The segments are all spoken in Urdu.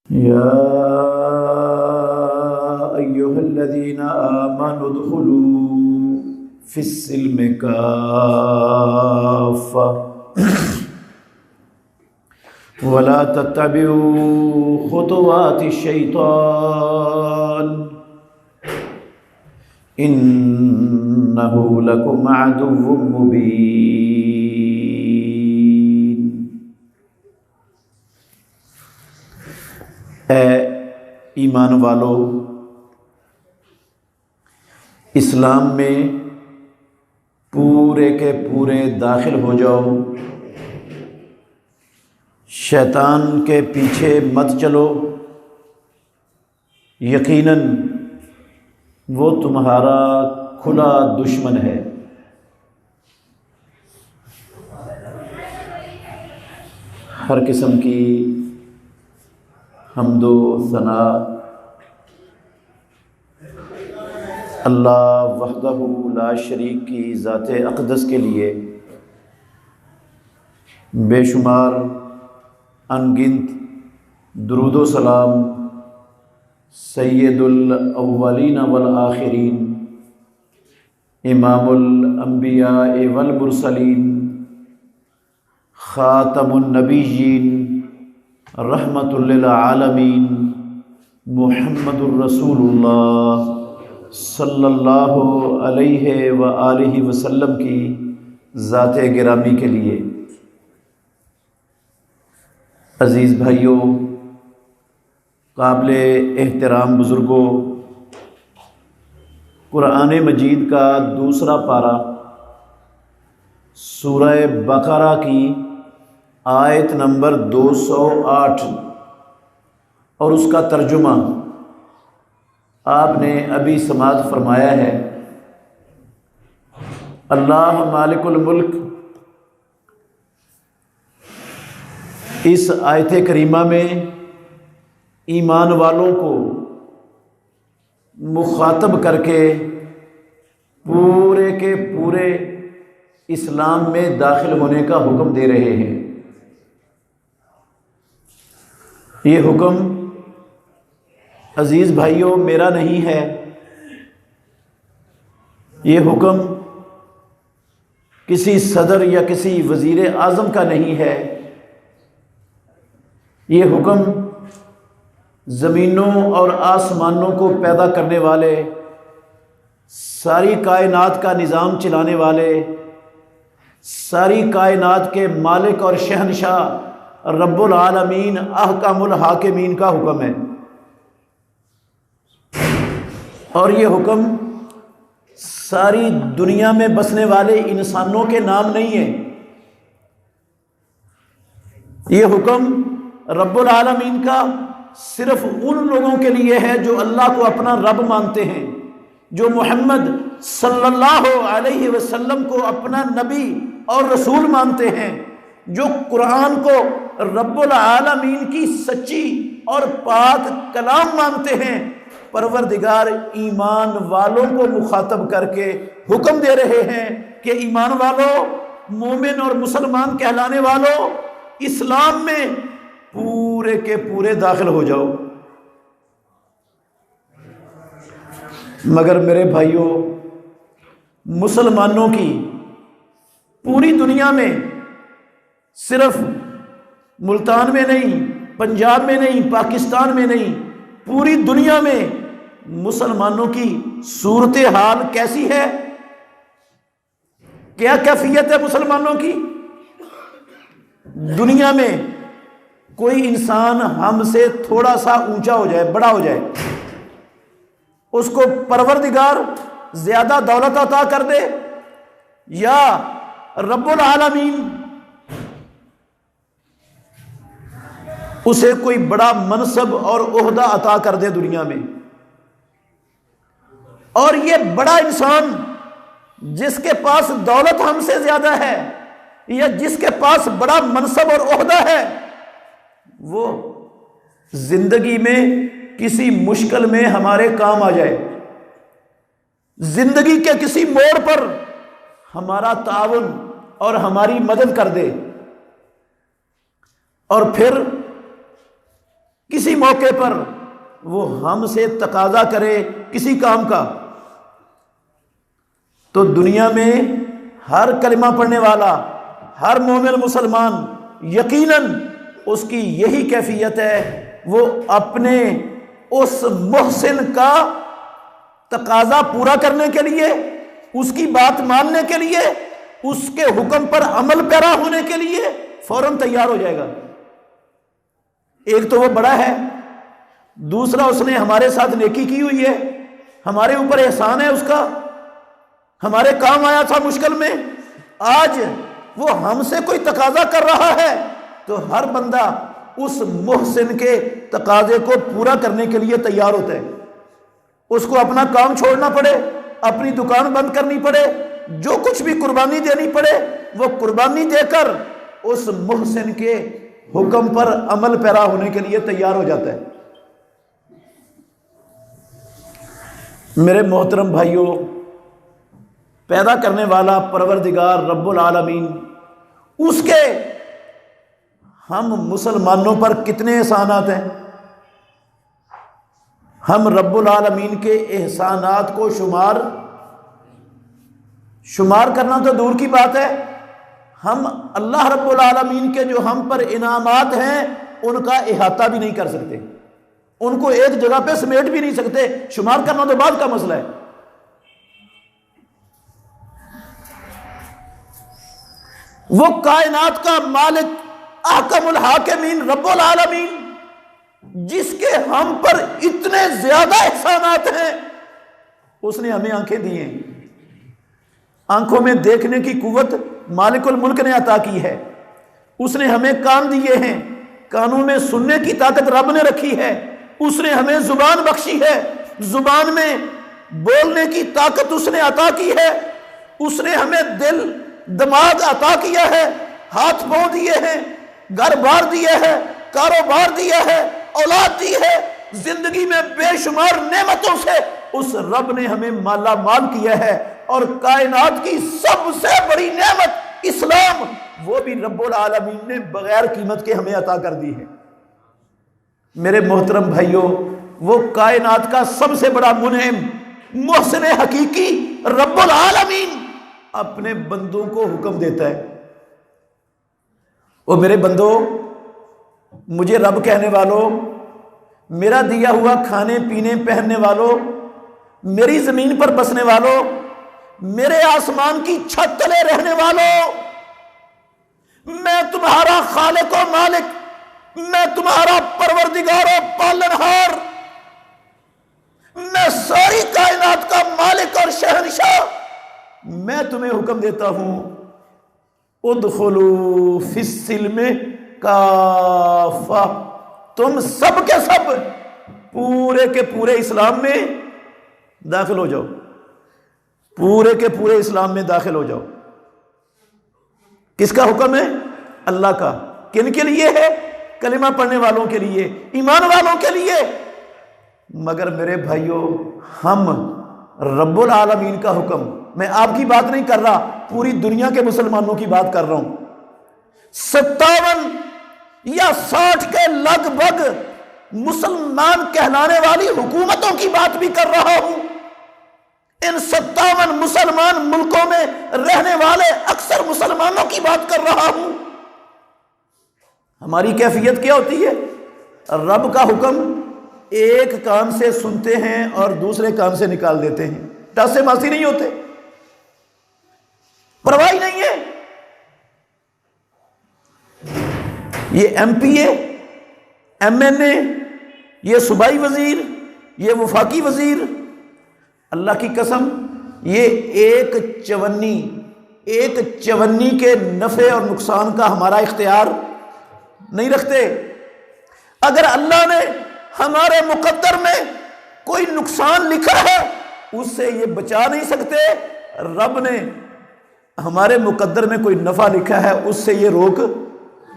يا أيها الذين آمنوا ادخلوا في السلم كافة ولا تتبعوا خطوات الشيطان إنه لكم عدو مبين۔ اے ایمان والو، اسلام میں پورے کے پورے داخل ہو جاؤ، شیطان کے پیچھے مت چلو، یقیناً وہ تمہارا کھلا دشمن ہے۔ ہر قسم کی حمد و ثنا اللہ وحدہ لا شریک کی ذات اقدس کے لیے، بے شمار انگنت درود و سلام سید الاولین والآخرین، امام الانبیاء والمرسلین، خاتم النبیین، رحمت للعالمین، محمد الرسول اللہ صلی اللہ علیہ وآلہ وسلم کی ذات گرامی کے لیے۔ عزیز بھائیوں، قابل احترام بزرگوں، قرآن مجید کا دوسرا پارہ سورہ بقرہ کی آیت نمبر 208 اور اس کا ترجمہ آپ نے ابھی سماعت فرمایا ہے۔ اللہ مالک الملک اس آیت کریمہ میں ایمان والوں کو مخاطب کر کے پورے کے پورے اسلام میں داخل ہونے کا حکم دے رہے ہیں۔ یہ حکم عزیز بھائیوں میرا نہیں ہے، یہ حکم کسی صدر یا کسی وزیر اعظم کا نہیں ہے، یہ حکم زمینوں اور آسمانوں کو پیدا کرنے والے، ساری کائنات کا نظام چلانے والے، ساری کائنات کے مالک اور شہنشاہ رب العالمین احکم الحاکمین کا حکم ہے۔ اور یہ حکم ساری دنیا میں بسنے والے انسانوں کے نام نہیں ہے، یہ حکم رب العالمین کا صرف ان لوگوں کے لیے ہے جو اللہ کو اپنا رب مانتے ہیں، جو محمد صلی اللہ علیہ وسلم کو اپنا نبی اور رسول مانتے ہیں، جو قرآن کو رب العالمین کی سچی اور پاک کلام مانتے ہیں۔ پروردگار ایمان والوں کو مخاطب کر کے حکم دے رہے ہیں کہ ایمان والوں، مومن اور مسلمان کہلانے والوں، اسلام میں پورے کے پورے داخل ہو جاؤ۔ مگر میرے بھائیوں، مسلمانوں کی پوری دنیا میں، صرف ملتان میں نہیں، پنجاب میں نہیں، پاکستان میں نہیں، پوری دنیا میں مسلمانوں کی صورتحال کیسی ہے؟ کیا کیفیت ہے مسلمانوں کی؟ دنیا میں کوئی انسان ہم سے تھوڑا سا اونچا ہو جائے، بڑا ہو جائے، اس کو پروردگار زیادہ دولت عطا کر دے یا رب العالمین اسے کوئی بڑا منصب اور عہدہ عطا کر دے دنیا میں، اور یہ بڑا انسان جس کے پاس دولت ہم سے زیادہ ہے یا جس کے پاس بڑا منصب اور عہدہ ہے، وہ زندگی میں کسی مشکل میں ہمارے کام آ جائے، زندگی کے کسی موڑ پر ہمارا تعاون اور ہماری مدد کر دے، اور پھر کسی موقع پر وہ ہم سے تقاضا کرے کسی کام کا، تو دنیا میں ہر کلمہ پڑھنے والا، ہر مومن مسلمان یقیناً اس کی یہی کیفیت ہے، وہ اپنے اس محسن کا تقاضا پورا کرنے کے لیے، اس کی بات ماننے کے لیے، اس کے حکم پر عمل پیرا ہونے کے لیے فوراً تیار ہو جائے گا۔ ایک تو وہ بڑا ہے، دوسرا اس نے ہمارے ساتھ نیکی کی ہوئی ہے، ہمارے اوپر احسان ہے اس کا، ہمارے کام آیا تھا مشکل میں، آج وہ ہم سے کوئی تقاضا کر رہا ہے تو ہر بندہ اس محسن کے تقاضے کو پورا کرنے کے لیے تیار ہوتا ہے۔ اس کو اپنا کام چھوڑنا پڑے، اپنی دکان بند کرنی پڑے، جو کچھ بھی قربانی دینی پڑے، وہ قربانی دے کر اس محسن کے حکم پر عمل پیرا ہونے کے لیے تیار ہو جاتا ہے۔ میرے محترم بھائیوں، پیدا کرنے والا پروردگار رب العالمین، اس کے ہم مسلمانوں پر کتنے احسانات ہیں۔ ہم رب العالمین کے احسانات کو شمار کرنا تو دور کی بات ہے، ہم اللہ رب العالمین کے جو ہم پر انعامات ہیں ان کا احاطہ بھی نہیں کر سکتے، ان کو ایک جگہ پہ سمیٹ بھی نہیں سکتے، شمار کرنا تو بعد کا مسئلہ ہے۔ وہ کائنات کا مالک احکم الحاکمین رب العالمین، جس کے ہم پر اتنے زیادہ احسانات ہیں، اس نے ہمیں آنکھیں دی ہیں، آنکھوں میں دیکھنے کی قوت مالک الملک نے عطا کی ہے، اس نے ہمیں کان دیے ہیں، کانوں میں سننے کی طاقت رب نے رکھی ہے، اس نے ہمیں زبان بخشی ہے، زبان میں بولنے کی طاقت اس نے عطا کی ہے، اس نے ہمیں دل دماغ عطا کیا ہے، ہاتھ پاؤں دیے ہیں، گھر بار دیے ہیں، کاروبار دیا ہے، اولاد دی ہے، زندگی میں بے شمار نعمتوں سے اس رب نے ہمیں مالا مال کیا ہے، اور کائنات کی سب سے بڑی نعمت اسلام، وہ بھی رب العالمین نے بغیر قیمت کے ہمیں عطا کر دی ہے۔ میرے محترم بھائیوں، وہ کائنات کا سب سے بڑا منعم، محسن حقیقی رب العالمین اپنے بندوں کو حکم دیتا ہے، وہ میرے بندو، مجھے رب کہنے والوں، میرا دیا ہوا کھانے پینے پہننے والوں، میری زمین پر بسنے والوں، میرے آسمان کی چھت تلے رہنے والوں، میں تمہارا خالق و مالک، میں تمہارا پروردگار و پالنہار، میں ساری کائنات کا مالک اور شہنشاہ، میں تمہیں حکم دیتا ہوں، ادخلوا فی السلم کافہ، تم سب کے سب پورے کے پورے اسلام میں داخل ہو جاؤ، پورے کے پورے اسلام میں داخل ہو جاؤ۔ کس کا حکم ہے؟ اللہ کا۔ کن کے لیے ہے؟ کلمہ پڑھنے والوں کے لیے، ایمان والوں کے لیے۔ مگر میرے بھائیوں، ہم رب العالمین کا حکم، میں آپ کی بات نہیں کر رہا، پوری دنیا کے مسلمانوں کی بات کر رہا ہوں، 57 یا 60 کے لگ بھگ مسلمان کہلانے والی حکومتوں کی بات بھی کر رہا ہوں، ان 57 مسلمان ملکوں میں رہنے والے اکثر مسلمانوں کی بات کر رہا ہوں۔ ہماری کیفیت کیا ہوتی ہے؟ رب کا حکم ایک کان سے سنتے ہیں اور دوسرے کان سے نکال دیتے ہیں، ٹاسے ماسی نہیں ہوتے، پرواہ نہیں ہے۔ یہ ایم پی اے، ایم این اے، یہ صوبائی وزیر، یہ وفاقی وزیر، اللہ کی قسم یہ ایک چونی کے نفع اور نقصان کا ہمارا اختیار نہیں رکھتے۔ اگر اللہ نے ہمارے مقدر میں کوئی نقصان لکھا ہے، اس سے یہ بچا نہیں سکتے۔ رب نے ہمارے مقدر میں کوئی نفع لکھا ہے، اس سے یہ روک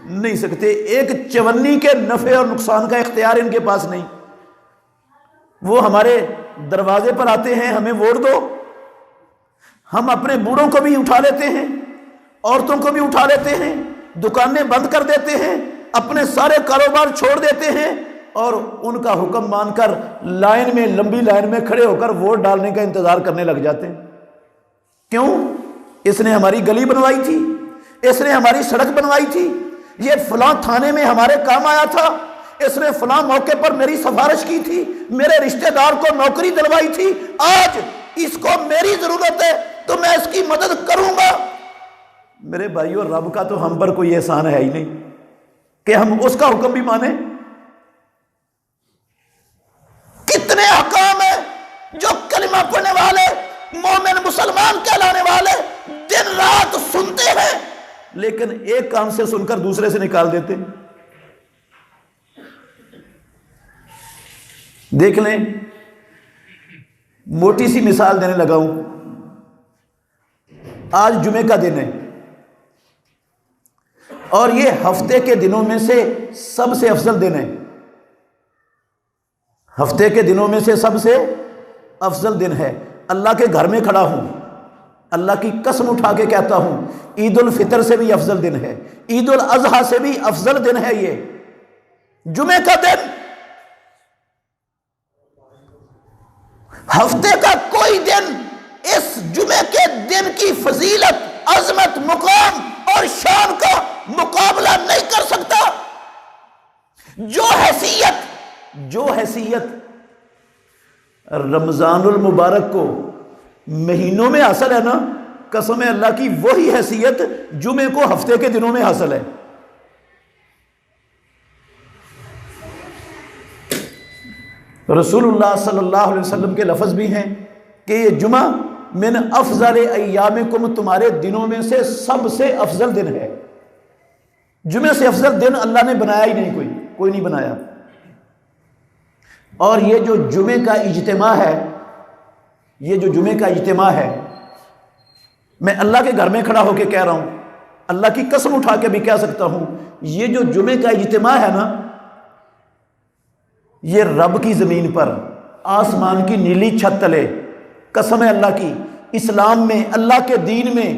نہیں سکتے۔ ایک چونی کے نفع اور نقصان کا اختیار ان کے پاس نہیں۔ وہ ہمارے دروازے پر آتے ہیں، ہمیں ووٹ دو، ہم اپنے بوڑھوں کو بھی اٹھا لیتے ہیں، عورتوں کو بھی اٹھا لیتے ہیں، دکانیں بند کر دیتے ہیں، اپنے سارے کاروبار چھوڑ دیتے ہیں، اور ان کا حکم مان کر لائن میں، لمبی لائن میں کھڑے ہو کر ووٹ ڈالنے کا انتظار کرنے لگ جاتے ہیں۔ کیوں؟ اس نے ہماری گلی بنوائی تھی، اس نے ہماری سڑک بنوائی تھی، یہ فلاں تھانے میں ہمارے کام آیا تھا، اس نے فلاں موقع پر میری سفارش کی تھی، میرے رشتہ دار کو نوکری دلوائی تھی، آج اس کو میری ضرورت ہے تو میں اس کی مدد کروں گا۔ میرے بھائیو، رب کا تو ہم پر کوئی احسان ہے ہی نہیں کہ ہم اس کا حکم بھی مانیں۔ کتنے حکام ہیں جو کلمہ پڑھنے والے مومن مسلمان کہلانے والے دن رات سنتے ہیں، لیکن ایک کام سے سن کر دوسرے سے نکال دیتے ہیں۔ دیکھ لیں، موٹی سی مثال دینے لگا ہوں۔ آج جمعے کا دن ہے اور یہ ہفتے کے دنوں میں سے سب سے افضل دن ہے، ہفتے کے دنوں میں سے سب سے افضل دن ہے۔ اللہ کے گھر میں کھڑا ہوں، اللہ کی قسم اٹھا کے کہتا ہوں، عید الفطر سے بھی افضل دن ہے، عید الاضحیٰ سے بھی افضل دن ہے یہ جمعے کا دن۔ ہفتے کا کوئی دن اس جمعے کے دن کی فضیلت، عظمت، مقام اور شان کا مقابلہ نہیں کر سکتا۔ جو حیثیت رمضان المبارک کو مہینوں میں حاصل ہے نا، قسم اللہ کی وہی حیثیت جمعے کو ہفتے کے دنوں میں حاصل ہے۔ رسول اللہ صلی اللہ علیہ وسلم کے لفظ بھی ہیں کہ یہ جمعہ من افضل ایامکم، تمہارے دنوں میں سے سب سے افضل دن ہے۔ جمعے سے افضل دن اللہ نے بنایا ہی نہیں، کوئی نہیں بنایا۔ اور یہ جو جمعے کا اجتماع ہے، یہ جو جمعے کا اجتماع ہے، میں اللہ کے گھر میں کھڑا ہو کے کہہ رہا ہوں، اللہ کی قسم اٹھا کے بھی کہہ سکتا ہوں، یہ جو جمعے کا اجتماع ہے نا، یہ رب کی زمین پر، آسمان کی نیلی چھت تلے، قسم ہے اللہ کی، اسلام میں، اللہ کے دین میں،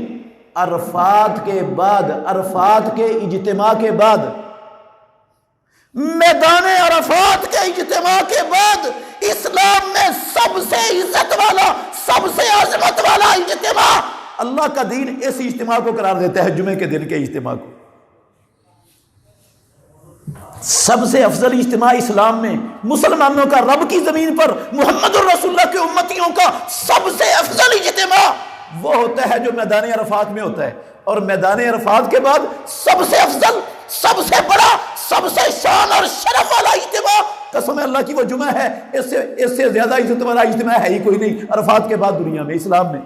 عرفات کے بعد، عرفات کے اجتماع کے بعد، میدان عرفات کے اجتماع کے بعد، اسلام میں سب سے عزت والا، سب سے عظمت والا اجتماع، اللہ کا دین اس اجتماع کو قرار دیتا ہے، جمعے کے دن کے اجتماع کو۔ سب سے افضل اجتماع اسلام میں، مسلمانوں کا رب کی زمین پر، محمد الرسول اللہ کے امتیوں کا سب سے افضل اجتماع وہ ہوتا ہے جو میدان عرفات میں ہوتا ہے، اور میدان عرفات کے بعد سب سے افضل، سب سے بڑا، سب سے شان اور شرف والا اجتماع، قسم اللہ کی وہ جمعہ ہے، اس سے زیادہ عزت والا اجتماع ہے ہی کوئی نہیں عرفات کے بعد دنیا میں، اسلام میں۔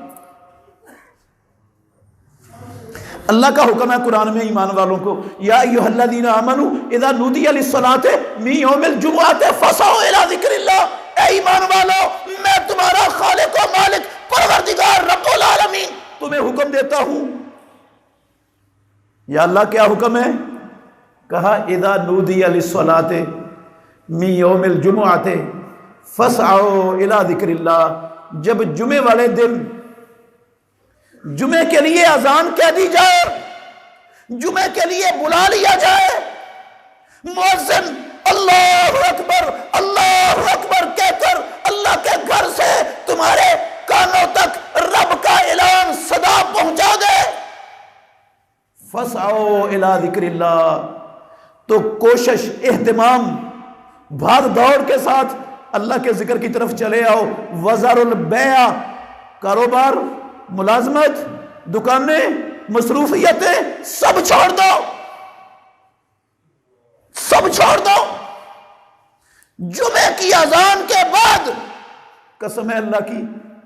اللہ کا حکم ہے قرآن میں ایمان والوں کو، یا ایھا الذین آمنوا اذا نودی للصلاۃ من یوم الجمعۃ فاسعوا الی ذکر اللہ، اے ایمان والو، میں تمہارا خالق و مالک پروردگار رب العالمین تمہیں حکم دیتا ہوں۔ یا اللہ کیا حکم ہے؟ کہا اذا نودی للصلاۃ من یوم الجمعۃ فاسعوا الی ذکر اللہ، جب جمعے والے دن جمعے کے لیے اذان کہہ دی جائے، جمعے کے لیے بلا لیا جائے، مؤذن اللہ اکبر کہہ کر اللہ کے گھر سے تمہارے کانوں تک رب کا اعلان صدا پہنچا دے، فاسعوا الی ذکر اللہ، تو کوشش، اہتمام، بھاگ دوڑ کے ساتھ اللہ کے ذکر کی طرف چلے آؤ۔ وذروا البیع، کاروبار، ملازمت، دکانیں، مصروفیتیں سب چھوڑ دو، سب چھوڑ دو۔ جمعے کی اذان کے بعد، قسم ہے اللہ کی،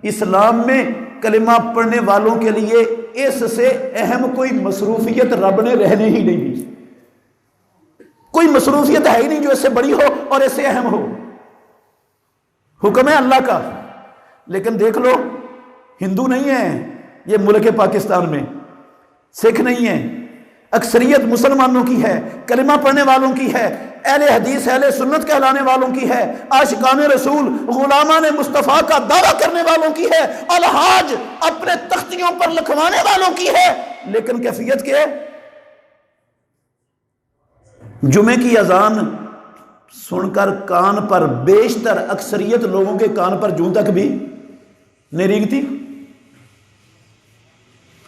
اسلام میں کلمہ پڑھنے والوں کے لیے اس سے اہم کوئی مصروفیت رب نے رہنے ہی نہیں دی، کوئی مصروفیت ہے ہی نہیں جو اس سے بڑی ہو اور اس سے اہم ہو۔ حکم ہے اللہ کا، لیکن دیکھ لو، ہندو نہیں ہیں یہ ملک پاکستان میں، سکھ نہیں ہیں، اکثریت مسلمانوں کی ہے، کلمہ پڑھنے والوں کی ہے، اہل حدیث، اہل سنت کہلانے والوں کی ہے، عاشقان رسول، غلامان مصطفیٰ کا دعویٰ کرنے والوں کی ہے، الحاج اپنے تختیوں پر لکھوانے والوں کی ہے، لیکن کیفیت کیا ہے؟ جمعے کی اذان سن کر کان پر، بیشتر اکثریت لوگوں کے کان پر جوں تک بھی نہیں ریگتی.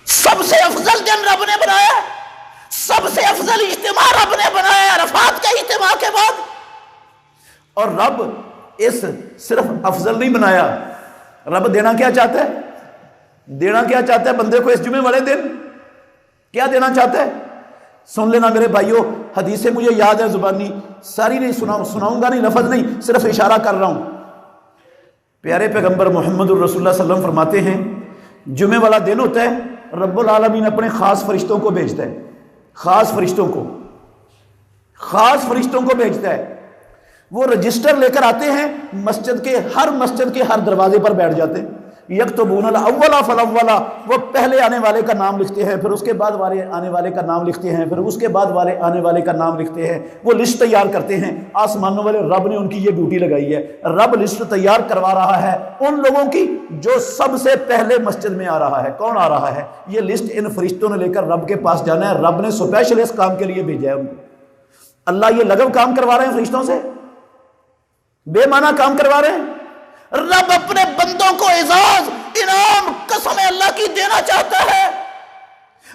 سب سے افضل دن رب نے بنایا، سب سے افضل اجتماع رب نے بنایا عرفات کے اجتماع کے بعد. اور رب اس صرف افضل نہیں بنایا، رب دینا کیا چاہتا ہے؟ دینا کیا چاہتا ہے بندے کو اس جمعے والے دن؟ کیا دینا چاہتا ہے؟ سن لینا میرے بھائیوں، حدیثیں مجھے یاد ہے زبانی، ساری نہیں سناؤں گا، نہیں لفظ نہیں، صرف اشارہ کر رہا ہوں. پیارے پیغمبر محمد الرسول اللہ صلی اللہ علیہ وسلم فرماتے ہیں جمعے والا دن ہوتا ہے، رب العالمین اپنے خاص فرشتوں کو بھیجتا ہے، خاص فرشتوں کو بھیجتا ہے. وہ رجسٹر لے کر آتے ہیں، مسجد کے ہر دروازے پر بیٹھ جاتے ہیں. یکتبون الاول فالاول، وہ پہلے آنے والے کا نام لکھتے ہیں، پھر اس کے بعد والے آنے والے کا نام لکھتے ہیں، پھر اس کے بعد والے آنے والے کا نام لکھتے ہیں. وہ لسٹ تیار کرتے ہیں. آسمانوں والے رب نے ان کی یہ ڈیوٹی لگائی ہے. رب لسٹ تیار کروا رہا ہے ان لوگوں کی جو سب سے پہلے مسجد میں آ رہا ہے. کون آ رہا ہے؟ یہ لسٹ ان فرشتوں نے لے کر رب کے پاس جانا ہے. رب نے اسپیشل اس کام کے لیے بھیجا ہے ان کو. اللہ یہ لغو کام کروا رہے ہیں فرشتوں سے، بے معنی کام کروا رہے ہیں. رب اپنے بندوں کو اعزاز، انعام، قسم اللہ کی دینا چاہتا ہے.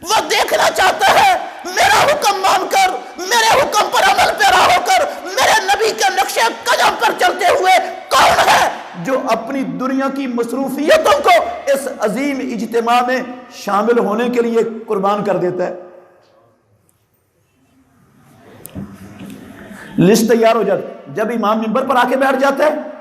وہ دیکھنا چاہتا ہے میرا حکم مان کر، میرے حکم پر عمل پیرا ہو کر، میرے نبی کے نقش قدم پر چلتے ہوئے کون ہے جو اپنی دنیا کی مصروفیتوں کو اس عظیم اجتماع میں شامل ہونے کے لیے قربان کر دیتا ہے. لسٹ تیار ہو جاتی. جب امام منبر پر آ کے بیٹھ جاتا ہے،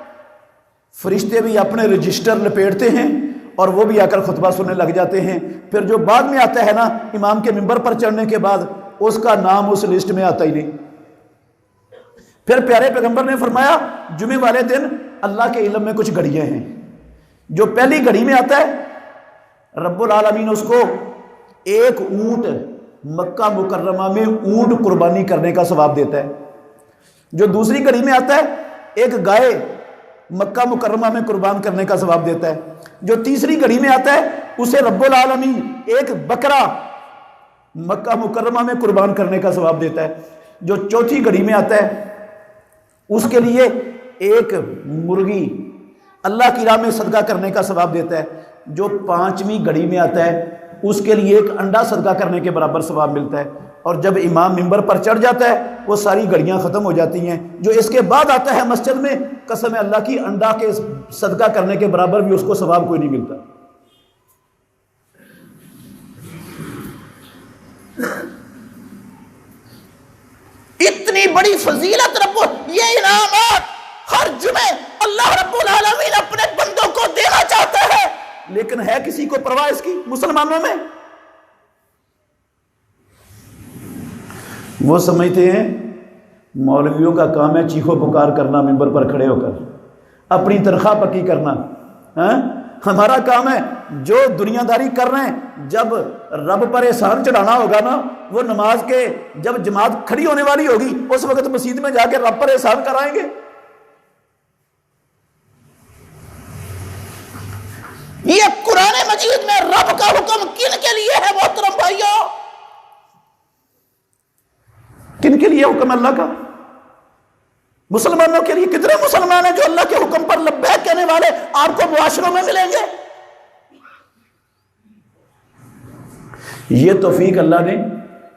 فرشتے بھی اپنے رجسٹر لپیٹتے ہیں اور وہ بھی آ کر خطبہ سننے لگ جاتے ہیں. پھر جو بعد میں آتا ہے نا امام کے منبر پر چڑھنے کے بعد، اس کا نام اس لسٹ میں آتا ہی نہیں. پھر پیارے پیغمبر نے فرمایا جمعے والے دن اللہ کے علم میں کچھ گھڑیاں ہیں. جو پہلی گھڑی میں آتا ہے رب العالمین اس کو ایک اونٹ مکہ مکرمہ میں اونٹ قربانی کرنے کا ثواب دیتا ہے. جو دوسری گھڑی میں آتا ہے ایک گائے مکہ مکرمہ میں قربان کرنے کا ثواب دیتا ہے. جو تیسری گھڑی میں آتا ہے اسے رب العالمین ایک بکرا مکہ مکرمہ میں قربان کرنے کا ثواب دیتا ہے. جو چوتھی گھڑی میں آتا ہے اس کے لیے ایک مرغی اللہ کی راہ میں صدقہ کرنے کا ثواب دیتا ہے. جو پانچویں گھڑی میں آتا ہے اس کے لیے ایک انڈا صدقہ کرنے کے برابر ثواب ملتا ہے. اور جب امام منبر پر چڑھ جاتا ہے وہ ساری گھڑیاں ختم ہو جاتی ہیں. جو اس کے بعد آتا ہے مسجد میں، قسم اللہ کی انڈا کے صدقہ کرنے کے برابر بھی اس کو ثواب کوئی نہیں ملتا. اتنی بڑی فضیلت یہ انعامات ہر جمعے اللہ رب العالمین اپنے بندوں کو دینا چاہتا ہے، لیکن ہے کسی کو پرواہ اس کی مسلمانوں میں؟ وہ سمجھتے ہیں مولویوں کا کام ہے چیخو پکار کرنا، منبر پر کھڑے ہو کر اپنی تنخواہ پکی کرنا. ہمارا کام ہے جو دنیا داری کر رہے ہیں، جب رب پر احسان چڑھانا ہوگا نا، وہ نماز کے جب جماعت کھڑی ہونے والی ہوگی اس وقت مسجد میں جا کے رب پر احسان کرائیں گے. یہ قرآن مجید میں رب کا حکم کن کے لیے ہے محترم بھائیوں؟ کن کے لیے حکم اللہ کا؟ مسلمانوں کے لیے. کتنے مسلمان ہیں جو اللہ کے حکم پر لبیک کہنے والے آپ کو معاشروں میں ملیں گے؟ یہ توفیق اللہ نے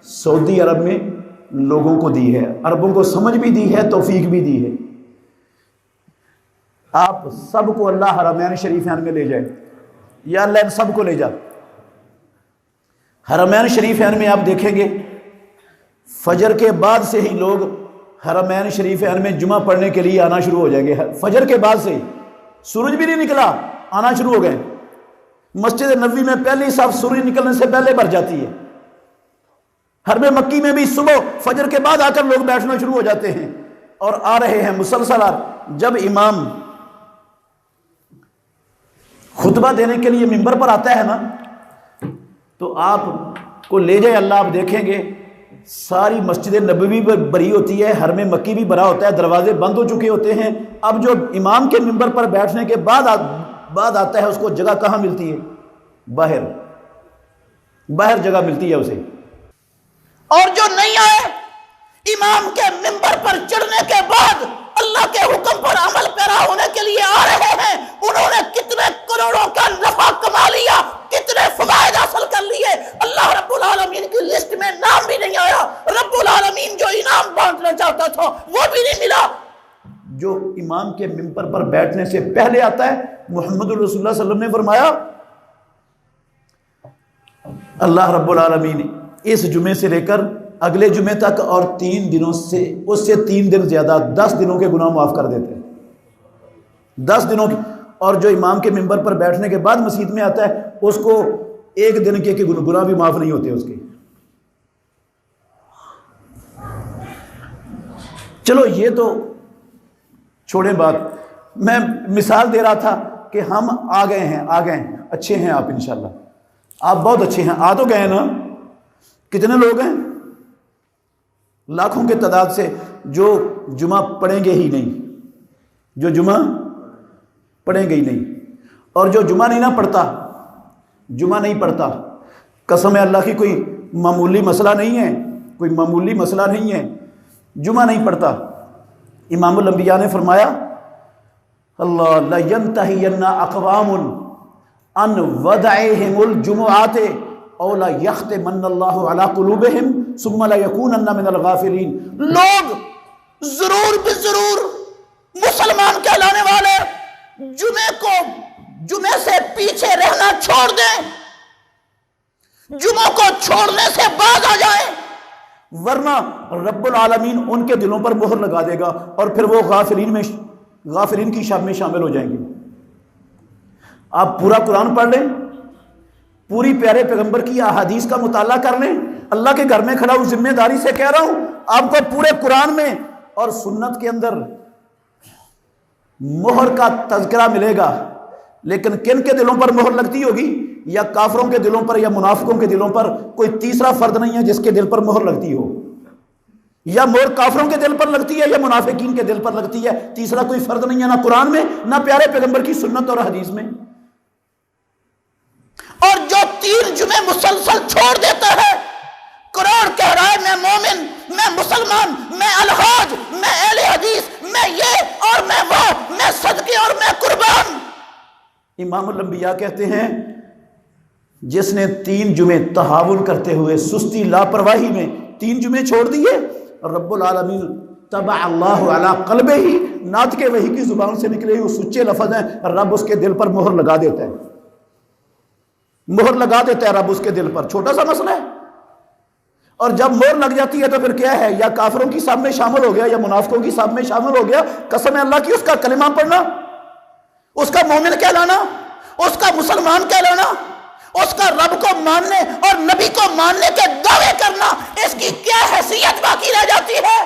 سعودی عرب میں لوگوں کو دی ہے، عربوں کو سمجھ بھی دی ہے، توفیق بھی دی ہے. آپ سب کو اللہ حرمین شریفین میں لے جائے، یا اللہ ان سب کو لے جا. حرمین شریفین میں آپ دیکھیں گے فجر کے بعد سے ہی لوگ حرمین شریفین میں جمعہ پڑھنے کے لیے آنا شروع ہو جائیں گے. فجر کے بعد سے ہی، سورج بھی نہیں نکلا آنا شروع ہو گئے. مسجد نبوی میں پہلی صف سورج نکلنے سے پہلے بھر جاتی ہے. حرم مکی میں بھی صبح فجر کے بعد آ کر لوگ بیٹھنا شروع ہو جاتے ہیں اور آ رہے ہیں مسلسل. جب امام خطبہ دینے کے لیے منبر پر آتا ہے نا تو آپ کو لے جائے اللہ. آپ دیکھیں گے ساری مسجد نبوی بری ہوتی ہے، حرم مکی بھی بھرا ہوتا ہے، دروازے بند ہو چکے ہوتے ہیں. اب جو امام کے منبر پر بیٹھنے کے بعد آتا ہے اس کو جگہ کہاں ملتی ہے؟ باہر جگہ ملتی ہے اسے. اور جو نہیں آئے امام کے منبر پر چڑھنے کے بعد اللہ کے حکم پر عمل پیرا ہونے کے لیے آ رہے ہیں، انہوں نے کتنے کروڑوں کا نفع کما لیا، کتنے فوائد حاصل کر لیے، اللہ رب العالمین کی لسٹ میں نام بھی نہیں آیا، رب العالمین جو انعام بانٹنا چاہتا تھا وہ بھی نہیں ملا۔ جو امام کے منبر پر بیٹھنے سے پہلے آتا ہے، محمد رسول اللہ صلی اللہ علیہ وسلم نے فرمایا اللہ رب العالمین اس جمعے سے لے کر اگلے جمعے تک اور 3 دنوں سے اس سے 3 دن زیادہ 10 دنوں کے گناہ معاف کر دیتے ہیں، 10 دنوں کی۔ اور جو امام کے منبر پر بیٹھنے کے بعد مسجد میں آتا ہے اس کو 1 دن کے گناہ بھی معاف نہیں ہوتے اس کے۔ چلو یہ تو چھوڑیں بات، میں مثال دے رہا تھا کہ ہم آ گئے ہیں، اچھے ہیں آپ انشاءاللہ، آپ بہت اچھے ہیں، آ تو گئے نا۔ کتنے لوگ ہیں؟ لاکھوں کے تعداد سے جو جمعہ پڑھیں گے ہی نہیں، جو جمعہ پڑھیں گے ہی نہیں، اور جو جمعہ نہیں پڑھتا، قسم اللہ کی کوئی معمولی مسئلہ نہیں ہے، جمعہ نہیں پڑھتا۔ امام الانبیاء نے فرمایا اللہ لَيَنْتَهِيَنَّ أَقْوَامٌ عَنْ وَدْعِهِمُ الْجُمُعَاتِ أَوْ لَيَخْتِمَنَّ اللَّهُ عَلَىٰ قُلُوبِهِمْ ثُمَّ لَيَكُونَنَّ مِنَ الْغَافِلِينَ۔ لوگ ضرور بضرور مسلمان کہلانے والے جمعے سے پیچھے رہنا چھوڑ دیں، جمعوں کو چھوڑنے سے باز آ جائیں، ورنہ رب العالمین ان کے دلوں پر مہر لگا دے گا اور پھر وہ غافلین کی شب میں شامل ہو جائیں گے۔ آپ پورا قرآن پڑھ لیں، پوری پیارے پیغمبر کی احادیث کا مطالعہ کر لیں، اللہ کے گھر میں کھڑا ہوں، ذمہ داری سے کہہ رہا ہوں، آپ کو پورے قرآن میں اور سنت کے اندر مہر کا تذکرہ ملے گا، لیکن کن کے دلوں پر مہر لگتی ہوگی؟ یا کافروں کے دلوں پر یا منافقوں کے دلوں پر؟ کوئی تیسرا فرد نہیں ہے جس کے دل پر مہر لگتی ہو، یا مہر کافروں کے دل پر لگتی ہے یا منافقین کے دل پر لگتی ہے، تیسرا کوئی فرد نہیں ہے، نہ قرآن میں نہ پیارے پیغمبر کی سنت اور حدیث میں۔ اور جو 3 جمعے مسلسل چھوڑ دیتا ہے، قرآن کہہ رہا ہے میں مومن، میں مسلمان، میں الحاج، میں اہل حدیث، میں یہ اور میں وہ، میں صدقے اور میں قربان۔ امام الانبیاء کہتے ہیں جس نے 3 جمعے تہاون کرتے ہوئے سستی لاپرواہی میں 3 جمعے چھوڑ دیے، رب العالمین طبع اللہ علی قلبہ ہی، ناطق وحی کی زبان سے نکلے ہوئے سچے لفظ ہیں، رب اس کے دل پر مہر لگا دیتا ہے، رب اس کے دل پر۔ چھوٹا سا مسئلہ ہے، اور جب مہر لگ جاتی ہے تو پھر کیا ہے؟ یا کافروں کی صف میں شامل ہو گیا یا منافقوں کی صف میں شامل ہو گیا۔ قسم اللہ کی، اس کا کلمہ پڑھنا، اس کا مومن کہلانا، اس کا مسلمان کہلانا، اس کا رب کو ماننے اور نبی کو ماننے کے دعوے کرنا، اس کی کیا حیثیت باقی رہ جاتی ہے؟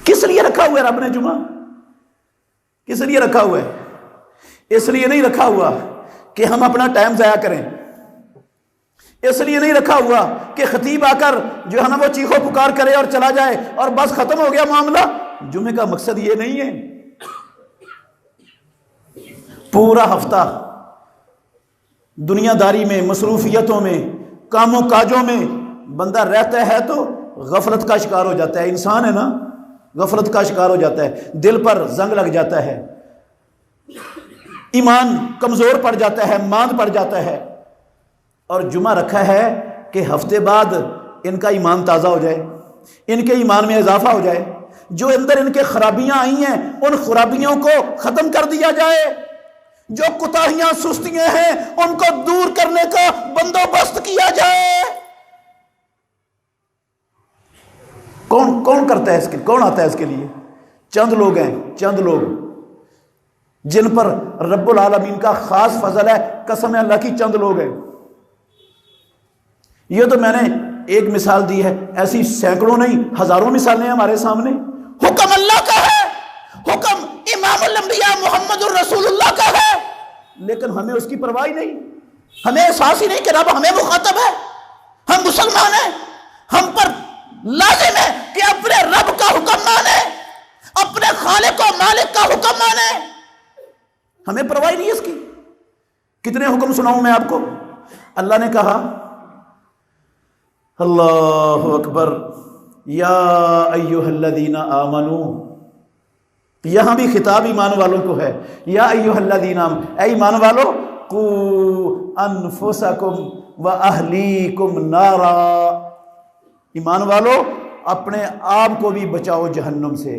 کس لیے رکھا ہوا ہے رب نے جمعہ؟ کس لیے رکھا ہوا ہے؟ اس لیے نہیں رکھا ہوا کہ ہم اپنا ٹائم ضائع کریں، اس لیے نہیں رکھا ہوا کہ خطیب آ کر جو ہے نا وہ چیخو پکار کرے اور چلا جائے اور بس ختم ہو گیا معاملہ۔ جمعے کا مقصد یہ نہیں ہے۔ پورا ہفتہ دنیا داری میں، مصروفیتوں میں، کاموں کاجوں میں بندہ رہتا ہے تو غفلت کا شکار ہو جاتا ہے، انسان ہے نا، غفلت کا شکار ہو جاتا ہے، دل پر زنگ لگ جاتا ہے، ایمان کمزور پڑ جاتا ہے، ماند پڑ جاتا ہے۔ اور جمعہ رکھا ہے کہ ہفتے بعد ان کا ایمان تازہ ہو جائے، ان کے ایمان میں اضافہ ہو جائے، جو اندر ان کے خرابیاں آئی ہیں ان خرابیوں کو ختم کر دیا جائے، جو کوتاہیاں سستیاں ہیں ان کو دور کرنے کا بندوبست کیا جائے۔ کون کرتا ہے اس کے، کون آتا ہے اس کے لیے؟ چند لوگ ہیں، چند لوگ جن پر رب العالمین کا خاص فضل ہے، قسم اللہ کی چند لوگ ہیں۔ یہ تو میں نے ایک مثال دی ہے، ایسی سینکڑوں نہیں ہزاروں مثالیں ہمارے سامنے۔ حکم اللہ کا ہے، حکم امام الانبیاء محمد الرسول اللہ کا ہے، لیکن ہمیں اس کی پرواہ نہیں، ہمیں احساس ہی نہیں کہ رب ہمیں مخاطب ہے، ہم مسلمان ہیں، ہم پر لازم ہے کہ اپنے رب کا حکم مانے، اپنے خالق و مالک کا حکم مانے، ہمیں پرواہ نہیں اس کی۔ کتنے حکم سناؤں میں آپ کو؟ اللہ نے کہا اللہ اکبر یا ایھا الذین آمنو، یہاں بھی خطاب ایمان والوں کو ہے، یا ایھا الذین آمنو، اے ایمان والو، قوا انفسکم واہلیکم نارا، ایمان والو اپنے آپ کو بھی بچاؤ جہنم سے،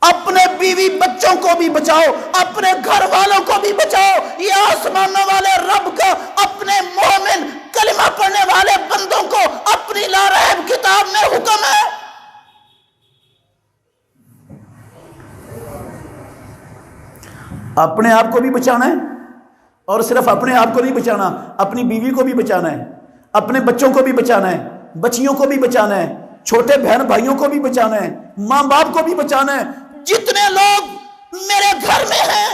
اپنے بیوی بچوں کو بھی بچاؤ، اپنے گھر والوں کو بھی بچاؤ۔ یہ آسمانوں والے رب کا اپنے مومن کلمہ پڑھنے والے بندوں کو اپنی لا رحم کتاب میں حکم ہے۔ اپنے آپ کو بھی بچانا ہے، اور صرف اپنے آپ کو نہیں بچانا، اپنی بیوی کو بھی بچانا ہے، اپنے بچوں کو بھی بچانا ہے، بچیوں کو بھی بچانا ہے، چھوٹے بہن بھائیوں کو بھی بچانا ہے، ماں باپ کو بھی بچانا ہے۔ جتنے لوگ میرے گھر میں ہیں،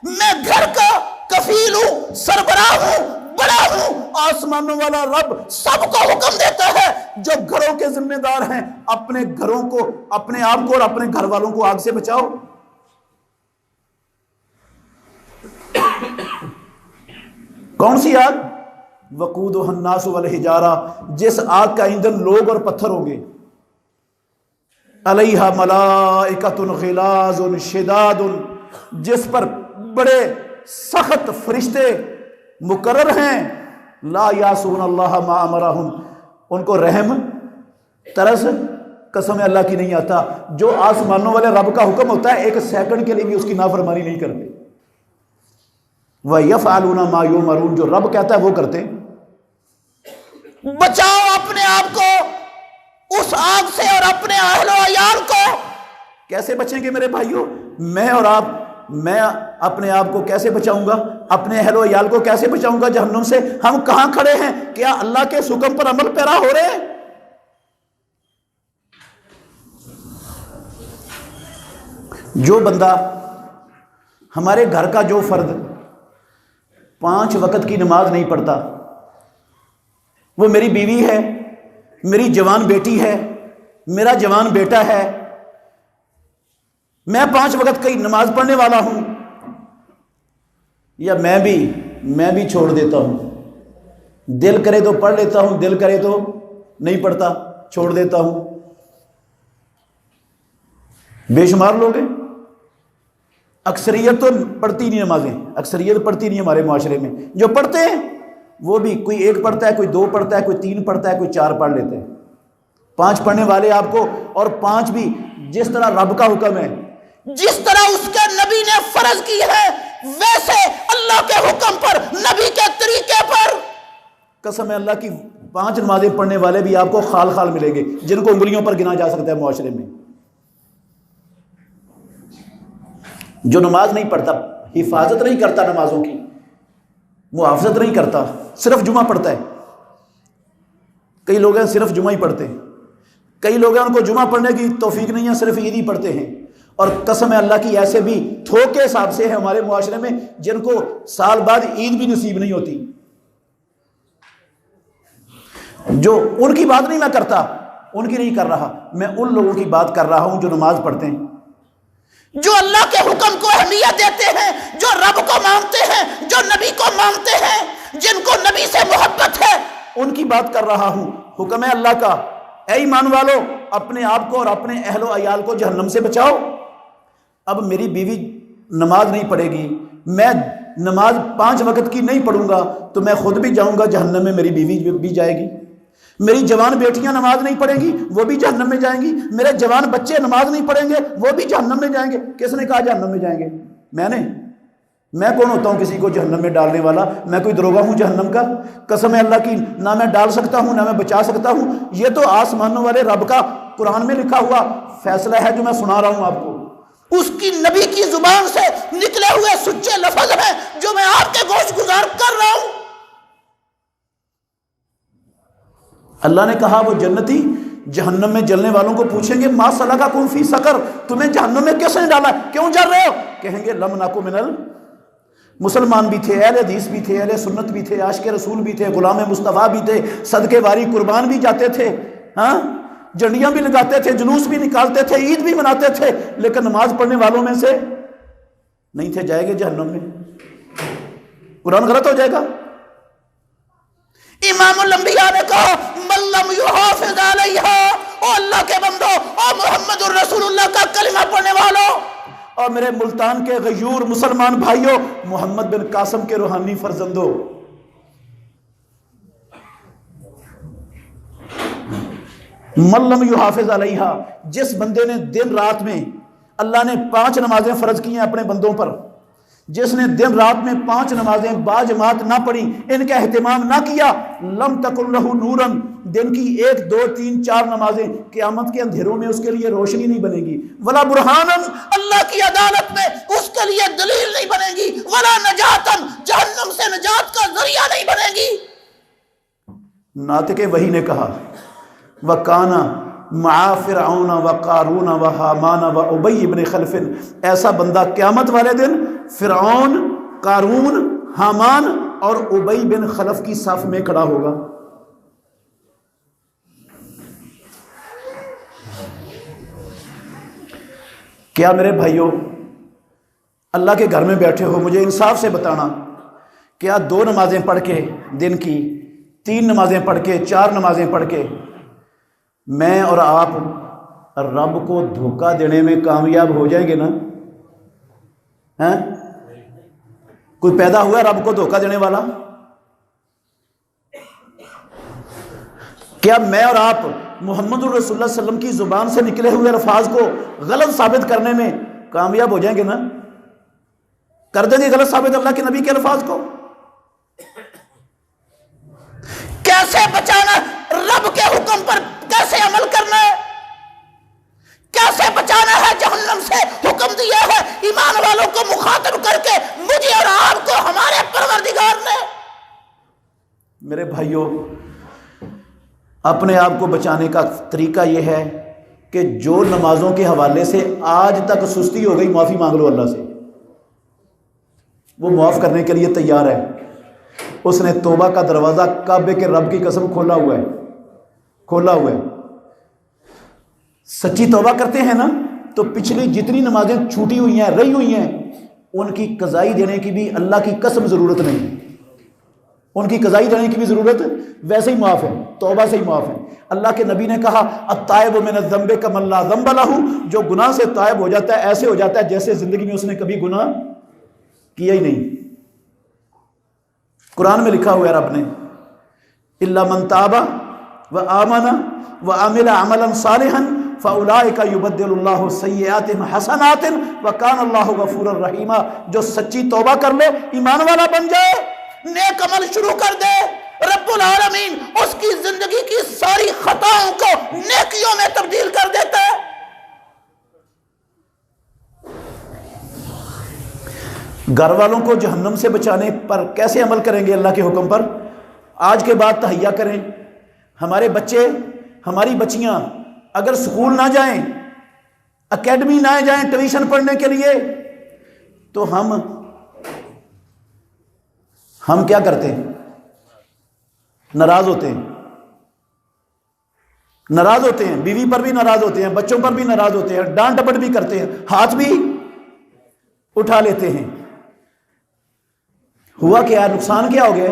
میں گھر کا کفیل ہوں، سربراہ ہوں، بڑا ہوں، آسمانوں والا رب سب کو حکم دیتا ہے جو گھروں کے ذمہ دار ہیں، اپنے گھروں کو، اپنے آپ کو اور اپنے گھر والوں کو آگ سے بچاؤ۔ کون سی آگ؟ وقودها الناس والحجارہ، جس آگ کا ایندھن لوگ اور پتھر ہوں گے۔ علیہا ملائکۃ غلاظ شداد، جس پر بڑے سخت فرشتے مقرر ہیں، لا یعصون اللہ ما امرہم، ان کو رحم ترس قسم اللہ کی نہیں آتا۔ جو آسمانوں والے رب کا حکم ہوتا ہے، ایک سیکنڈ کے لیے بھی اس کی نافرمانی نہیں کرتے۔ وَيَفْعَلُونَ مَا يُؤْمَرُونَ، جو رب کہتا ہے وہ کرتے۔ بچاؤ اپنے آپ کو اس آگ سے اور اپنے اہل و عیال کو۔ کیسے بچیں گے میرے بھائیوں؟ میں اور آپ، میں اپنے آپ کو کیسے بچاؤں گا؟ اپنے اہل و عیال کو کیسے بچاؤں گا جہنم سے؟ ہم کہاں کھڑے ہیں؟ کیا اللہ کے حکم پر عمل پیرا ہو رہے ہیں؟ جو بندہ، ہمارے گھر کا جو فرد 5 وقت کی نماز نہیں پڑھتا، وہ میری بیوی ہے، میری جوان بیٹی ہے، میرا جوان بیٹا ہے، میں 5 وقت کی نماز پڑھنے والا ہوں، یا میں بھی چھوڑ دیتا ہوں، دل کرے تو پڑھ لیتا ہوں، دل کرے تو نہیں پڑھتا، چھوڑ دیتا ہوں۔ بے شمار لوگ ہیں، اکثریت تو پڑھتی نہیں نمازیں، اکثریت پڑھتی نہیں ہمارے معاشرے میں۔ جو پڑھتے ہیں وہ بھی کوئی 1 پڑھتا ہے، کوئی 2 پڑھتا ہے، کوئی 3 پڑھتا ہے، کوئی 4 پڑھ لیتے ہیں۔ 5 پڑھنے والے آپ کو، اور 5 بھی جس طرح رب کا حکم ہے، جس طرح اس کے نبی نے فرض کی ہے، ویسے اللہ کے حکم پر، نبی کے طریقے پر۔ قسم اللہ کی 5 نمازیں پڑھنے والے بھی آپ کو خال خال ملیں گے، جن کو انگلیوں پر گنا جا سکتا ہے معاشرے میں۔ جو نماز نہیں پڑھتا، حفاظت نہیں کرتا نمازوں کی، محافظت نہیں کرتا، صرف جمعہ پڑھتا ہے۔ کئی لوگ ہیں صرف جمعہ ہی پڑھتے ہیں، کئی لوگ ہیں ان کو جمعہ پڑھنے کی توفیق نہیں ہے، صرف عید ہی پڑھتے ہیں۔ اور قسم اللہ کی ایسے بھی تھوک کے حساب سے ہیں ہمارے معاشرے میں جن کو سال بعد عید بھی نصیب نہیں ہوتی۔ جو ان کی بات نہیں میں کرتا، ان کی نہیں کر رہا، میں ان لوگوں کی بات کر رہا ہوں جو نماز پڑھتے ہیں، جو اللہ کے حکم کو اہمیت دیتے ہیں، جو رب کو مانتے ہیں، جو نبی کو مانتے ہیں، جن کو نبی سے محبت ہے، ان کی بات کر رہا ہوں۔ حکم ہے اللہ کا، اے ایمان والو اپنے آپ کو اور اپنے اہل و عیال کو جہنم سے بچاؤ۔ اب میری بیوی نماز نہیں پڑھے گی، میں نماز 5 وقت کی نہیں پڑھوں گا تو میں خود بھی جاؤں گا جہنم میں، میری بیوی بھی جائے گی۔ میری جوان بیٹیاں نماز نہیں پڑھیں گی، وہ بھی جہنم میں جائیں گی۔ میرے جوان بچے نماز نہیں پڑھیں گے، وہ بھی جہنم میں جائیں گے۔ کس نے کہا جہنم میں جائیں گے؟ میں کون ہوتا ہوں کسی کو جہنم میں ڈالنے والا؟ میں کوئی دروغہ ہوں جہنم کا؟ قسم اللہ کی، نہ میں ڈال سکتا ہوں نہ میں بچا سکتا ہوں۔ یہ تو آسمانوں والے رب کا قرآن میں لکھا ہوا فیصلہ ہے جو میں سنا رہا ہوں آپ کو۔ اس کی نبی کی زبان سے نکلے ہوئے سچے لفظ ہیں جو میں آپ کے گوش گزار کر رہا ہوں۔ اللہ نے کہا وہ جنتی جہنم میں جلنے والوں کو پوچھیں گے ما سلککم فی سقر، تمہیں جہنم میں کس نے ڈالا، کیوں جل رہے ہو؟ کہیں گے لم نکو من مسلمان بھی تھے، اہل حدیث بھی تھے، اہل سنت بھی تھے، عاشق رسول بھی تھے، غلام مصطفیٰ بھی تھے، صدقے واری قربان بھی جاتے تھے، ہاں جھنڈیاں بھی لگاتے تھے، جلوس بھی نکالتے تھے، عید بھی مناتے تھے، لیکن نماز پڑھنے والوں میں سے نہیں تھے، جائیں گے جہنم میں۔ قرآن غلط ہو جائے گا؟ امام الانبیاء نے کہا من لم یحافظ علیہا، او اللہ کے بندو، او محمد الرسول اللہ کا کلمہ پڑھنے والوں، اور میرے ملتان کے غیور مسلمان بھائیوں، محمد بن قاسم کے روحانی فرزندوں، من لم یحافظ علیہا، جس بندے نے دن رات میں، اللہ نے 5 نمازیں فرض کی ہیں اپنے بندوں پر، جس نے دن رات میں 5 نمازیں باجماعت نہ پڑھی، ان کا اہتمام نہ کیا، لم تکن لہ نورن، دن کی 1 2 3 4 نمازیں قیامت کے اندھیروں میں اس کے لیے روشنی نہیں بنے گی، ولا برہانن، اللہ کی عدالت میں اس کے لیے دلیل نہیں بنے گی، ولا نجاتن، جہنم سے نجات کا ذریعہ نہیں بنے گی۔ ناطق وحی نے کہا وَكَانَ مَعَ فِرْعَوْنَ وَقَارُونَ وَحَامَانَ وَأُبَيِّ بْنِ خَلْفٍ، ایسا بندہ قیامت والے دن فرعون، قارون، حامان اور ابی بن خلف کی صف میں کھڑا ہوگا۔ کیا میرے بھائیوں، اللہ کے گھر میں بیٹھے ہو، مجھے انصاف سے بتانا، کیا 2 نمازیں پڑھ کے دن کی، 3 نمازیں پڑھ کے، 4 نمازیں پڑھ کے میں اور آپ رب کو دھوکہ دینے میں کامیاب ہو جائیں گے نا؟ کوئی پیدا ہوا رب کو دھوکہ دینے والا؟ کیا میں اور آپ محمد الرسول اللہ صلی اللہ علیہ وسلم کی زبان سے نکلے ہوئے الفاظ کو غلط ثابت کرنے میں کامیاب ہو جائیں گے نا؟ کر دیں گے غلط ثابت اللہ کے نبی کے الفاظ کو؟ کیسے بچانا رب کے حکم پر، کیسے عمل کرنا ہے، کیسے بچانا ہے جہنم سے، حکم دیا ہے ایمان والوں کو مخاطب کر کے مجھے اور آپ کو ہمارے پروردگار نے۔ میرے بھائیوں، اپنے آپ کو بچانے کا طریقہ یہ ہے کہ جو نمازوں کے حوالے سے آج تک سستی ہو گئی، معافی مانگ لو اللہ سے، وہ معاف کرنے کے لیے تیار ہے۔ اس نے توبہ کا دروازہ کعبے کے رب کی قسم کھولا ہوا ہے، کھولا ہوا ہے۔ سچی توبہ کرتے ہیں نا تو پچھلی جتنی نمازیں چھوٹی ہوئی ہیں، رہی ہوئی ہیں، ان کی قضائی دینے کی بھی اللہ کی قسم ضرورت نہیں، ان کی قضائی دینے کی بھی ضرورت ویسے ہی معاف ہے، توبہ سے ہی معاف ہے۔ اللہ کے نبی نے کہا التائب من الذنب کمن لا ذنب لہ، جو گناہ سے تائب ہو جاتا ہے ایسے ہو جاتا ہے جیسے زندگی میں اس نے کبھی گناہ کیا ہی نہیں۔ قرآن میں لکھا ہوا ہے رب نے الا من تاب وآمن وعمل عملا صالحا فاولئک یبدل اللہ سیئاتہم حسنات وکان اللہ غفورا رحیما، جو سچی توبہ کر لے، ایمان والا بن جائے، نیک عمل شروع کر دے، رب العالمین اس کی زندگی کی ساری خطاؤں کو نیکیوں میں تبدیل کر دیتا ہے۔ گھر والوں کو جہنم سے بچانے پر کیسے عمل کریں گے اللہ کے حکم پر؟ آج کے بعد تہیہ کریں۔ ہمارے بچے، ہماری بچیاں اگر سکول نہ جائیں، اکیڈمی نہ جائیں ٹیوشن پڑھنے کے لیے، تو ہم کیا کرتے ہیں؟ ناراض ہوتے ہیں، ناراض ہوتے ہیں، بیوی پر بھی ناراض ہوتے ہیں، بچوں پر بھی ناراض ہوتے ہیں، ڈانٹ ڈپٹ بھی کرتے ہیں، ہاتھ بھی اٹھا لیتے ہیں۔ ہوا کیا؟ نقصان کیا ہو گیا؟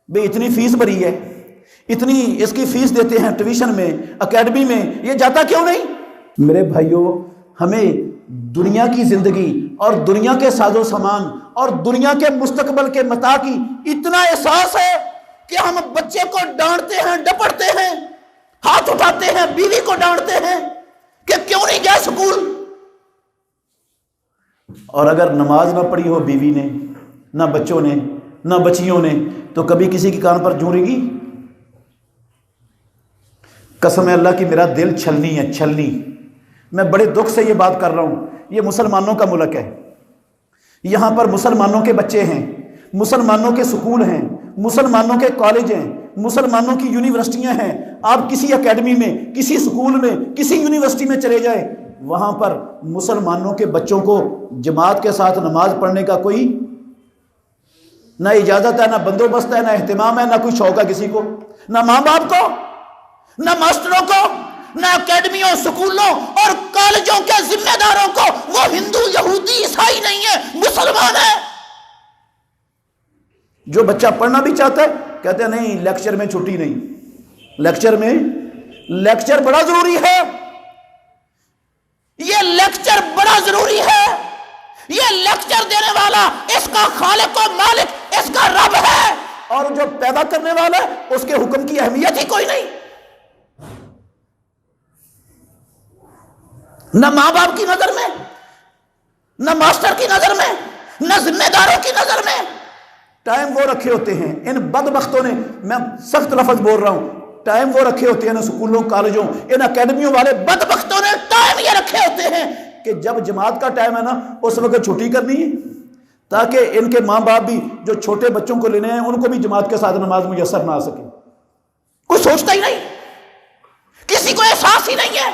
بھئی اتنی فیس بھری ہے، اتنی اس کی فیس دیتے ہیں ٹیوشن میں، اکیڈمی میں، یہ جاتا کیوں نہیں؟ میرے بھائیوں، ہمیں دنیا کی زندگی اور دنیا کے ساز و سامان اور دنیا کے مستقبل کے متاع کی اتنا احساس ہے کہ ہم بچے کو ڈانٹتے ہیں، ڈپٹتے ہیں، ہاتھ اٹھاتے ہیں، بیوی کو ڈانٹتے ہیں کہ کیوں نہیں گیا سکول۔ اور اگر نماز نہ پڑھی ہو بیوی نے، نہ بچوں نے، نہ بچیوں نے، تو کبھی کسی کی کان پر جھونکے گی؟ قسم ہے اللہ کی، میرا دل چھلنی ہے، چھلنی۔ میں بڑے دکھ سے یہ بات کر رہا ہوں، یہ مسلمانوں کا ملک ہے، یہاں پر مسلمانوں کے بچے ہیں، مسلمانوں کے سکول ہیں، مسلمانوں کے کالج ہیں، مسلمانوں کی یونیورسٹیاں ہیں۔ آپ کسی اکیڈمی میں، کسی سکول میں، کسی یونیورسٹی میں چلے جائیں، وہاں پر مسلمانوں کے بچوں کو جماعت کے ساتھ نماز پڑھنے کا کوئی نہ اجازت ہے، نہ بندوبست ہے، نہ اہتمام ہے، نہ کوئی شوق ہے کسی کو، نہ ماں باپ کو، نہ ماسٹروں کو، نہ اکیڈمیوں، سکولوں اور کالجوں کے ذمہ داروں کو۔ وہ ہندو، یہودی، عیسائی نہیں ہے، مسلمان ہے۔ جو بچہ پڑھنا بھی چاہتا ہے کہتے ہیں نہیں لیکچر میں چھٹی نہیں، لیکچر بڑا ضروری ہے، یہ لیکچر بڑا ضروری ہے، یہ لیکچر دینے والا اس کا خالق و مالک اس کا رب ہے، اور جو پیدا کرنے والا ہے اس کے حکم کی اہمیت ہی کوئی نہیں، نہ ماں باپ کی نظر میں، نہ ماسٹر کی نظر میں، نہ ذمہ داروں کی نظر میں۔ ٹائم وہ رکھے ہوتے ہیں ان بدبختوں نے، میں سخت لفظ بول رہا ہوں، ٹائم وہ رکھے ہوتے ہیں ان سکولوں کالجوں ان اکیڈمیوں والے بدبختوں نے ٹائم یہ رکھے ہوتے ہیں کہ جب جماعت کا ٹائم ہے نا اس وقت چھٹی کرنی ہے، تاکہ ان کے ماں باپ بھی جو چھوٹے بچوں کو لینے ہیں ان کو بھی جماعت کے ساتھ نماز میسر نہ آ سکے۔ کوئی سوچتا ہی نہیں، کسی کو احساس ہی نہیں ہے،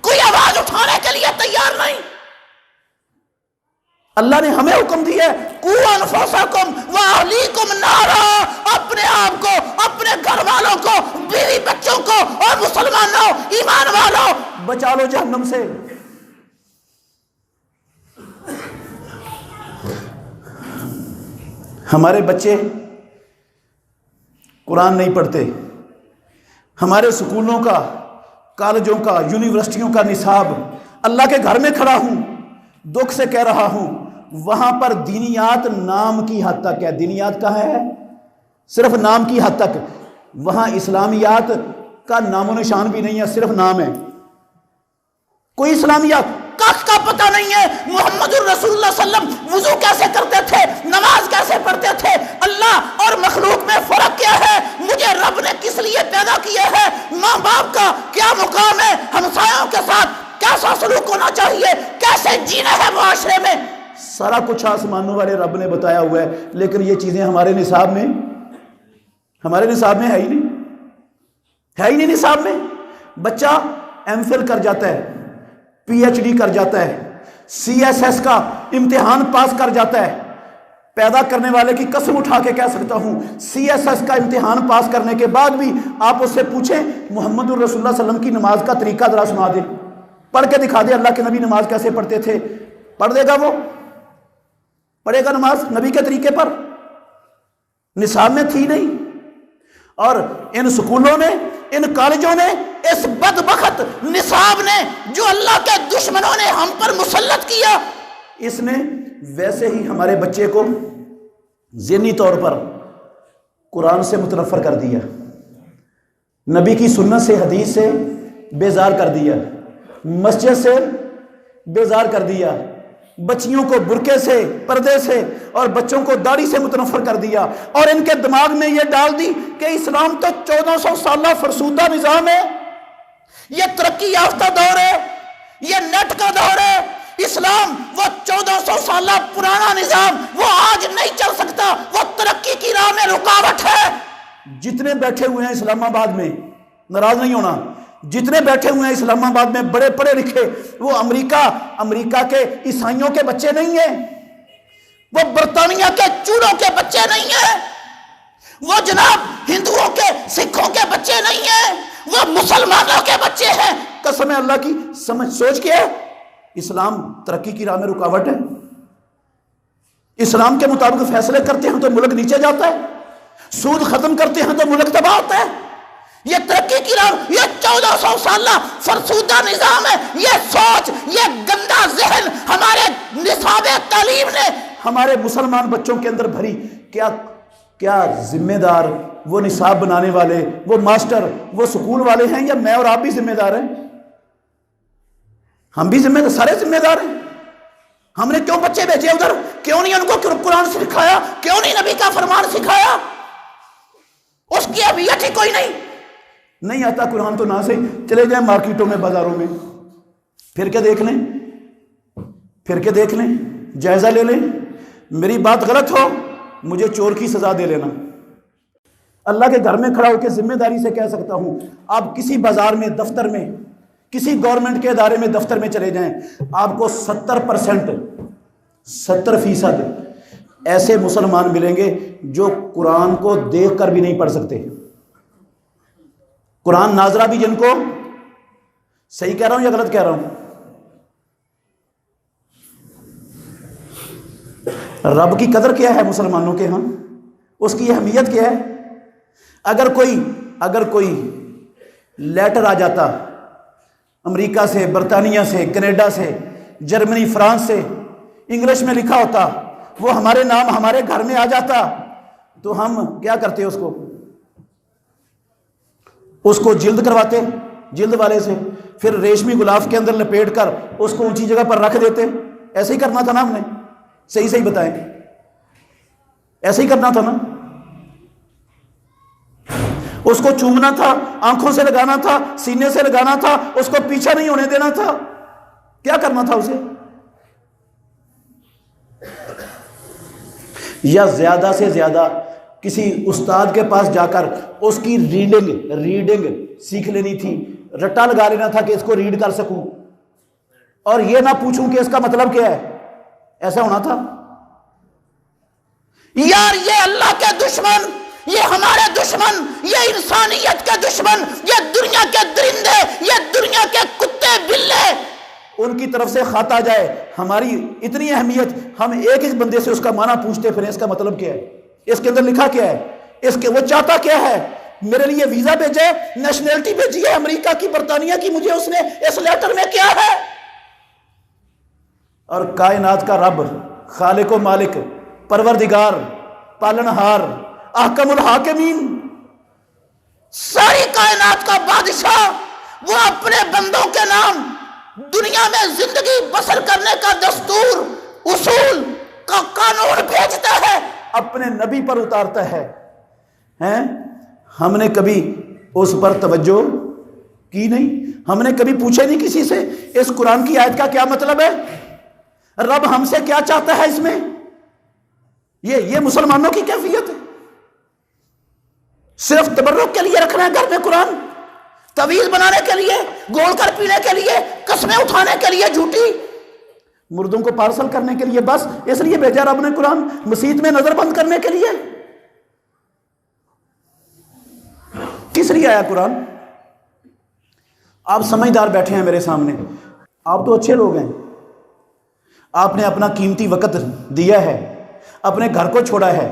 کوئی آواز اٹھانے کے لیے تیار نہیں۔ اللہ نے ہمیں حکم دیا ہے قوا انفسکم واہلیکم نارا، اپنے آپ کو، اپنے گھر والوں کو، بیوی بچوں کو اور مسلمانوں ایمان والوں بچا لو جہنم سے۔ ہمارے بچے قرآن نہیں پڑھتے، ہمارے سکولوں کا، کالجوں کا، یونیورسٹیوں کا نصاب، اللہ کے گھر میں کھڑا ہوں، دکھ سے کہہ رہا ہوں، وہاں پر دینیات نام کی حد تک ہے۔ دینیات کہاں ہے؟ صرف نام کی حد تک، وہاں اسلامیات کا نام و نشان بھی نہیں ہے، صرف نام ہے، کوئی اسلامیات کخ کا پتہ نہیں ہے۔ محمد الرسول اللہ صلی اللہ علیہ وسلم وضو کیسے کرتے تھے، نماز کیسے پڑھتے تھے، اللہ اور مخلوق میں فرق کیا ہے، مجھے رب نے کس لیے پیدا کیا ہے، ماں باپ کا کیا مقام ہے، ہمسایوں کے ساتھ کیسا سلوک ہونا چاہیے، کیسے جینا ہے معاشرے میں، سارا کچھ آسمانوں والے رب نے بتایا ہوا ہے، لیکن یہ چیزیں ہمارے نصاب میں ہے ہی نہیں نصاب میں۔ بچہ ایم فل کر جاتا ہے، پی ایچ ڈی کر جاتا ہے، سی ایس ایس کا امتحان پاس کر جاتا ہے، پیدا کرنے والے کی قسم اٹھا کے کہہ سکتا ہوں سی ایس ایس کا امتحان پاس کرنے کے بعد بھی آپ اس سے پوچھیں محمد الرسول اللہ صلی اللہ علیہ وسلم کی نماز کا طریقہ ذرا سنا دے، پڑھ کے دکھا دے اللہ کے نبی نماز کیسے پڑھتے تھے، پڑھ دے گا؟ وہ پڑھے گا نماز نبی کے طریقے پر؟ نصاب میں تھی نہیں۔ اور ان سکولوں نے، ان کالجوں نے، اس بدبخت نصاب نے جو اللہ کے دشمنوں نے ہم پر مسلط کیا، اس نے ویسے ہی ہمارے بچے کو ذہنی طور پر قرآن سے متنفر کر دیا، نبی کی سنت سے، حدیث سے بیزار کر دیا، مسجد سے بیزار کر دیا، بچیوں کو برقعے سے، پردے سے اور بچوں کو داڑھی سے متنفر کر دیا، اور ان کے دماغ میں یہ ڈال دی کہ اسلام تو 1400 سالہ فرسودہ نظام ہے، یہ ترقی یافتہ دور ہے، یہ نیٹ کا دور ہے، اسلام وہ 1400 سالہ پرانا نظام وہ آج نہیں چل سکتا، وہ ترقی کی راہ میں رکاوٹ ہے۔ جتنے بیٹھے ہوئے ہیں اسلام آباد میں، ناراض نہیں ہونا، جتنے بیٹھے ہوئے ہیں اسلام آباد میں بڑے پڑھے لکھے، وہ امریکہ کے عیسائیوں کے بچے نہیں ہیں، وہ برطانیہ کے چوڑوں کے بچے نہیں ہیں، وہ جناب ہندوؤں کے، سکھوں کے بچے نہیں ہیں، وہ مسلمانوں کے بچے ہیں۔ قسم اللہ کی سمجھ سوچ کے اسلام ترقی کی راہ میں رکاوٹ ہے؟ اسلام کے مطابق فیصلے کرتے ہیں تو ملک نیچے جاتا ہے، سود ختم کرتے ہیں تو ملک تباہ ہوتا ہے۔ یہ ترقی کی راہ، یہ 1400 سالہ فرسودہ نظام ہے، یہ سوچ، یہ گندا ذہن ہمارے نصاب تعلیم نے ہمارے مسلمان بچوں کے اندر بھری۔ کیا ذمہ دار وہ نصاب بنانے والے، وہ ماسٹر، وہ سکول والے ہیں، یا میں اور آپ بھی ذمہ دار ہیں؟ ہم بھی ذمہ دار، سارے ذمہ دار ہیں۔ ہم نے کیوں بچے بھیجے ادھر؟ کیوں نہیں ان کو قرآن سکھایا؟ کیوں نہیں نبی کا فرمان سکھایا؟ اس کی اہمیت ہی کوئی نہیں آتا قرآن تو نہ صحیح، چلے جائیں مارکیٹوں میں، بازاروں میں، پھر کے دیکھ لیں، جائزہ لے لیں، میری بات غلط ہو مجھے چور کی سزا دے لینا۔ اللہ کے گھر میں کھڑا ہو کے ذمہ داری سے کہہ سکتا ہوں، آپ کسی بازار میں، دفتر میں، کسی گورنمنٹ کے ادارے میں، دفتر میں چلے جائیں، آپ کو 70% ایسے مسلمان ملیں گے جو قرآن کو دیکھ کر بھی نہیں پڑھ سکتے، قرآن ناظرہ بھی جن کو، صحیح کہہ رہا ہوں یا غلط کہہ رہا ہوں؟ رب کی قدر کیا ہے مسلمانوں کے ہاں؟ اس کی اہمیت کیا ہے؟ اگر کوئی لیٹر آ جاتا امریکہ سے، برطانیہ سے، کینیڈا سے، جرمنی، فرانس سے، انگلش میں لکھا ہوتا، وہ ہمارے نام ہمارے گھر میں آ جاتا، تو ہم کیا کرتے؟ اس کو جلد کرواتے جلد والے سے، پھر ریشمی غلاف کے اندر لپیٹ کر اس کو اونچی جگہ پر رکھ دیتے۔ ایسے ہی کرنا تھا نا ہم نے؟ صحیح بتائیں، ایسے ہی کرنا تھا نا؟ اس کو چومنا تھا، آنکھوں سے لگانا تھا، سینے سے لگانا تھا، اس کو پیچھا نہیں ہونے دینا تھا، کیا کرنا تھا اسے؟ یا زیادہ سے زیادہ کسی استاد کے پاس جا کر اس کی ریڈنگ سیکھ لینی تھی، رٹا لگا لینا تھا کہ اس کو ریڈ کر سکوں، اور یہ نہ پوچھوں کہ اس کا مطلب کیا ہے۔ ایسا ہونا تھا؟ یار یہ اللہ کے دشمن، یہ ہمارے دشمن، یہ انسانیت کے دشمن، یہ دنیا کے درندے، یہ دنیا کے کتے بلے، ان کی طرف سے خط آ جائے، ہماری اتنی اہمیت، ہم ایک بندے سے اس کا معنی پوچھتے پھر اس کا مطلب کیا ہے، اس کے اندر لکھا کیا ہے، وہ چاہتا کیا ہے، میرے لیے ویزا بھیجے، نیشنلٹی بھیجی ہے امریکہ کی، برطانیہ کی، مجھے اس نے اس لیٹر میں کیا ہے۔ اور کائنات کا رب، خالق و مالک، پروردگار، پالنہار، احکم الحاکمین، ساری کائنات کا بادشاہ، وہ اپنے بندوں کے نام دنیا میں زندگی بسر کرنے کا دستور، اصول کا قانون بھیجتا ہے، اپنے نبی پر اتارتا ہے۔ ہم نے کبھی اس پر توجہ کی نہیں، ہم نے کبھی پوچھا نہیں کسی سے اس قرآن کی آیت کا کیا مطلب ہے، رب ہم سے کیا چاہتا ہے اس میں۔ یہ مسلمانوں کی کیفیت ہے، صرف تبرک کے لیے رکھنا ہے گھر میں قرآن، تعویذ بنانے کے لیے، گول کر پینے کے لیے، قسمیں اٹھانے کے لیے جھوٹی، مردوں کو پارسل کرنے کے لیے، بس اس لیے بھیجا رب نے قرآن، مسجد میں نظر بند کرنے کے لیے؟ کس لیے آیا قرآن؟ آپ سمجھدار بیٹھے ہیں میرے سامنے، آپ تو اچھے لوگ ہیں، آپ نے اپنا قیمتی وقت دیا ہے، اپنے گھر کو چھوڑا ہے،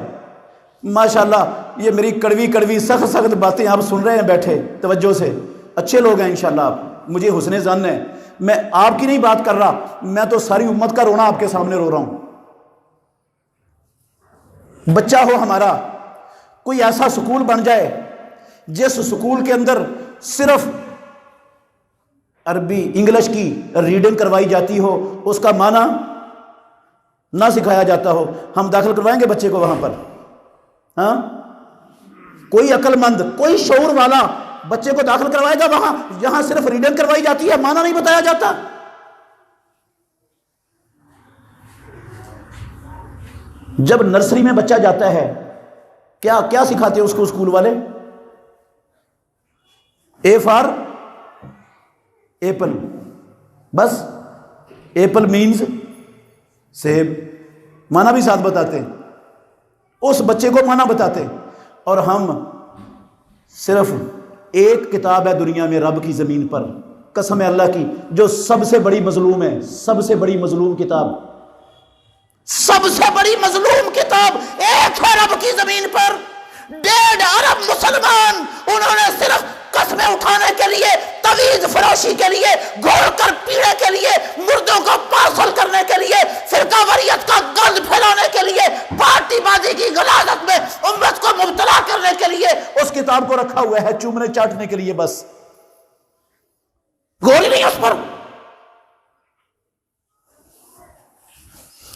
ماشاءاللہ یہ میری کڑوی سخت باتیں آپ سن رہے ہیں بیٹھے توجہ سے، اچھے لوگ ہیں انشاءاللہ، آپ مجھے حسن ظن ہے، میں آپ کی نہیں بات کر رہا، میں تو ساری امت کا رونا آپ کے سامنے رو رہا ہوں۔ بچہ ہو ہمارا، کوئی ایسا سکول بن جائے جس سکول کے اندر صرف عربی انگلش کی ریڈنگ کروائی جاتی ہو، اس کا معنی نہ سکھایا جاتا ہو، ہم داخل کروائیں گے بچے کو وہاں پر؟ ہاں، کوئی عقل مند، کوئی شعور والا بچے کو داخل کروائے گا وہاں جہاں صرف ریڈنگ کروائی جاتی ہے، معنی نہیں بتایا جاتا؟ جب نرسری میں بچہ جاتا ہے کیا سکھاتے ہیں اس کو اسکول والے؟ اے فار ایپل، بس ایپل مینز سیب، معنی بھی ساتھ بتاتے ہیں، اس بچے کو معنی بتاتے ہیں، اور ہم صرف ایک کتاب ہے دنیا میں رب کی زمین پر، قسم اللہ کی، جو سب سے بڑی مظلوم ہے، سب سے بڑی مظلوم کتاب، سب سے بڑی مظلوم کتاب ایک ہے رب کی زمین پر۔ 1.5 ارب مسلمان، انہوں نے صرف قسمیں اٹھانے کے لیے، تعویذ فروشی کے لیے، گھول کر پینے کے لیے، مردوں کو پارسل کرنے کے لیے، فرقہ واریت کا گند پھیلانے کے لیے، پارٹی بازی کی غلاظت میں امت کو مبتلا کرنے کے لیے اس کتاب کو رکھا ہوا ہے، چومنے چاٹنے کے لیے، بس گول نہیں اس پر۔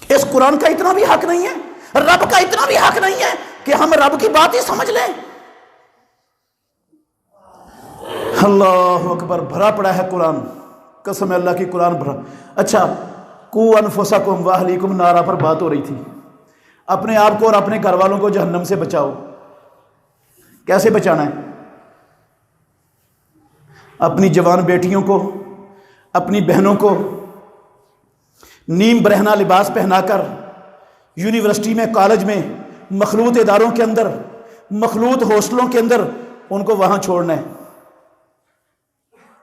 اس قرآن کا اتنا بھی حق نہیں ہے، رب کا اتنا بھی حق نہیں ہے کہ ہم رب کی بات ہی سمجھ لیں۔ اللہ اکبر، بھرا پڑا ہے قرآن، قسم اللہ کی قرآن بھرا۔ اچھا، قو انفسکم واہلیکم نارا پر بات ہو رہی تھی، اپنے آپ کو اور اپنے گھر والوں کو جہنم سے بچاؤ۔ کیسے بچانا ہے؟ اپنی جوان بیٹیوں کو، اپنی بہنوں کو نیم برہنہ لباس پہنا کر یونیورسٹی میں، کالج میں، مخلوط اداروں کے اندر، مخلوط ہاسٹلوں کے اندر ان کو وہاں چھوڑنا ہے،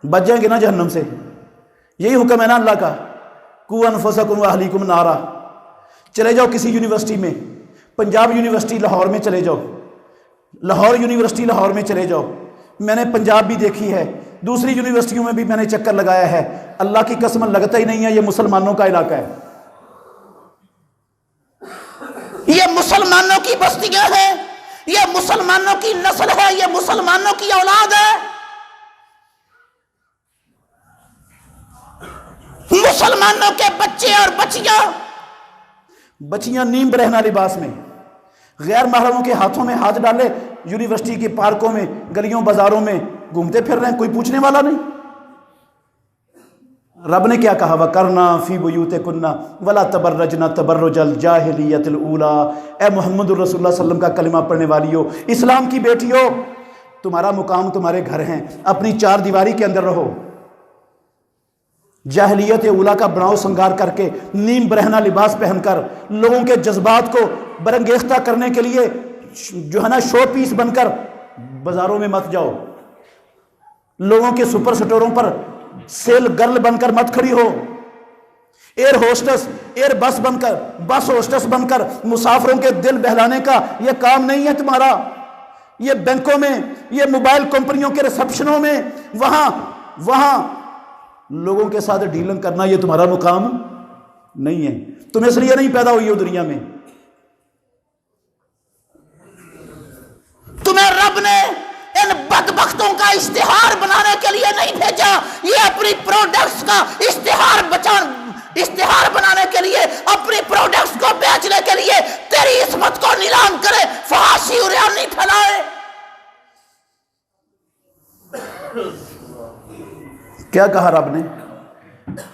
بچ جائیں گے نا جہنم سے۔ یہی حکم ہے نا اللہ کا، قو انفسکم واہلیکم نارا۔ چلے جاؤ کسی یونیورسٹی میں، پنجاب یونیورسٹی لاہور میں چلے جاؤ، لاہور یونیورسٹی لاہور میں چلے جاؤ، میں نے پنجاب بھی دیکھی ہے، دوسری یونیورسٹیوں میں بھی میں نے چکر لگایا ہے، اللہ کی قسم لگتا ہی نہیں ہے یہ مسلمانوں کا علاقہ ہے، یہ مسلمانوں کی بستیاں ہیں، یہ مسلمانوں کی نسل ہے، یہ مسلمانوں کی اولاد ہے، مسلمانوں کے بچے اور بچیاں نیم برہنہ لباس میں غیر محرموں کے ہاتھوں میں ہاتھ ڈالے یونیورسٹی کے پارکوں میں گلیوں بازاروں میں گھومتے پھر رہے ہیں، کوئی پوچھنے والا نہیں۔ رب نے کیا کہا وَقَرْنَا فِي بُيُوتِكُنَّ وَلَا تَبَرَّجْنَا تَبَرُّجَ الْجَاهِلِيَّةِ الْأُولَىٰ، اے محمد الرسول اللہ صلی اللہ علیہ وسلم کا کلمہ پڑھنے والیو، اسلام کی بیٹیو، تمہارا مقام تمہارے گھر ہیں، اپنی چار دیواری کے اندر رہو، جاہلیت اولا کا بناؤ سنگار کر کے نیم برہنہ لباس پہن کر لوگوں کے جذبات کو برانگیختہ کرنے کے لیے جو ہے نا شو پیس بن کر بازاروں میں مت جاؤ، لوگوں کے سپر سٹوروں پر سیل گرل بن کر مت کھڑی ہو، ایئر ہوسٹس ایئر بس بن کر بس ہوسٹس بن کر مسافروں کے دل بہلانے کا یہ کام نہیں ہے تمہارا، یہ بینکوں میں، یہ موبائل کمپنیوں کے ریسپشنوں میں وہاں لوگوں کے ساتھ ڈیلنگ کرنا یہ تمہارا مقام نہیں ہے، تم اس لیے نہیں پیدا ہوئی ہو دنیا میں، تمہیں رب نے ان بدبختوں کا اشتہار بنانے کے لیے نہیں بھیجا، یہ اپنی پروڈکٹس کا اشتہار بنانے کے لیے، اپنی پروڈکٹس کو بیچنے کے لیے تیری عصمت کو نیلام کرے، فحاشی اور عیانی پھیلائے۔ کیا کہا رب نے؟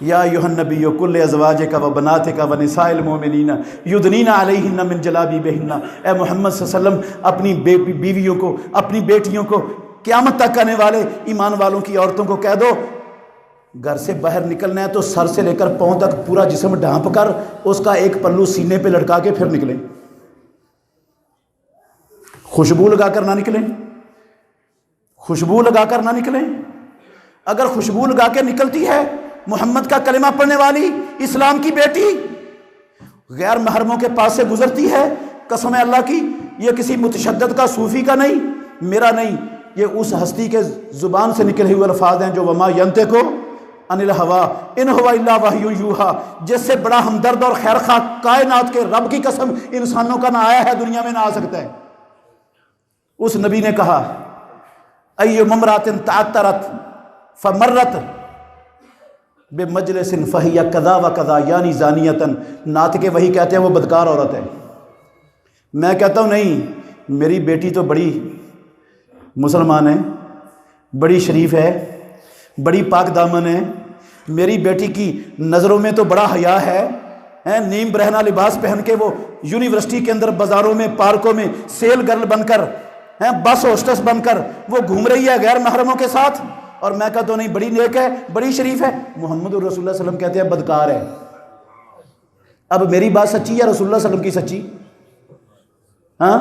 یا ایھا النبی کل ازواجک و بناتک و نساء المؤمنین یدنین علیہن من جلابیبہن، اے محمد صلی اللہ علیہ وسلم اپنی بیویوں کو، اپنی بیٹیوں کو، قیامت تک آنے والے ایمان والوں کی عورتوں کو کہہ دو گھر سے باہر نکلنا ہے تو سر سے لے کر پاؤں تک پورا جسم ڈھانپ کر اس کا ایک پلو سینے پہ لٹکا کے پھر نکلیں، خوشبو لگا کر نہ نکلیں، خوشبو لگا کر نہ نکلیں، اگر خوشبو لگا کے نکلتی ہے محمد کا کلمہ پڑھنے والی اسلام کی بیٹی غیر محرموں کے پاس سے گزرتی ہے، قسم ہے اللہ کی یہ کسی متشدد کا صوفی کا نہیں، میرا نہیں، یہ اس ہستی کے زبان سے نکلے ہوئے الفاظ ہیں جو وما ینطق عن الہوا ان ہوا الا وحی یوحی، جس سے بڑا ہمدرد اور خیر خواہ کائنات کے رب کی قسم انسانوں کا نہ آیا ہے، دنیا میں نہ آ سکتا ہے۔ اس نبی نے کہا ای امرأۃ تعطرت فمرت بمجلس فہی کذا و کذا یعنی زانیتن، نعت کے وہی کہتے ہیں وہ بدکار عورت ہے، میں کہتا ہوں نہیں، میری بیٹی تو بڑی مسلمان ہے، بڑی شریف ہے، بڑی پاک دامن ہے، میری بیٹی کی نظروں میں تو بڑا حیا ہے، نیم برہنہ لباس پہن کے وہ یونیورسٹی کے اندر بازاروں میں پارکوں میں سیل گرل بن کر بس ہوسٹس بن کر وہ گھوم رہی ہے غیر محرموں کے ساتھ، اور میں کہتا ہوں نہیں بڑی نیک ہے، بڑی شریف ہے، محمد الرسول اللہ صلی اللہ علیہ وسلم کہتے ہیں بدکار ہے۔ اب میری بات سچی ہے رسول اللہ صلی اللہ علیہ وسلم کی سچی؟ ہاں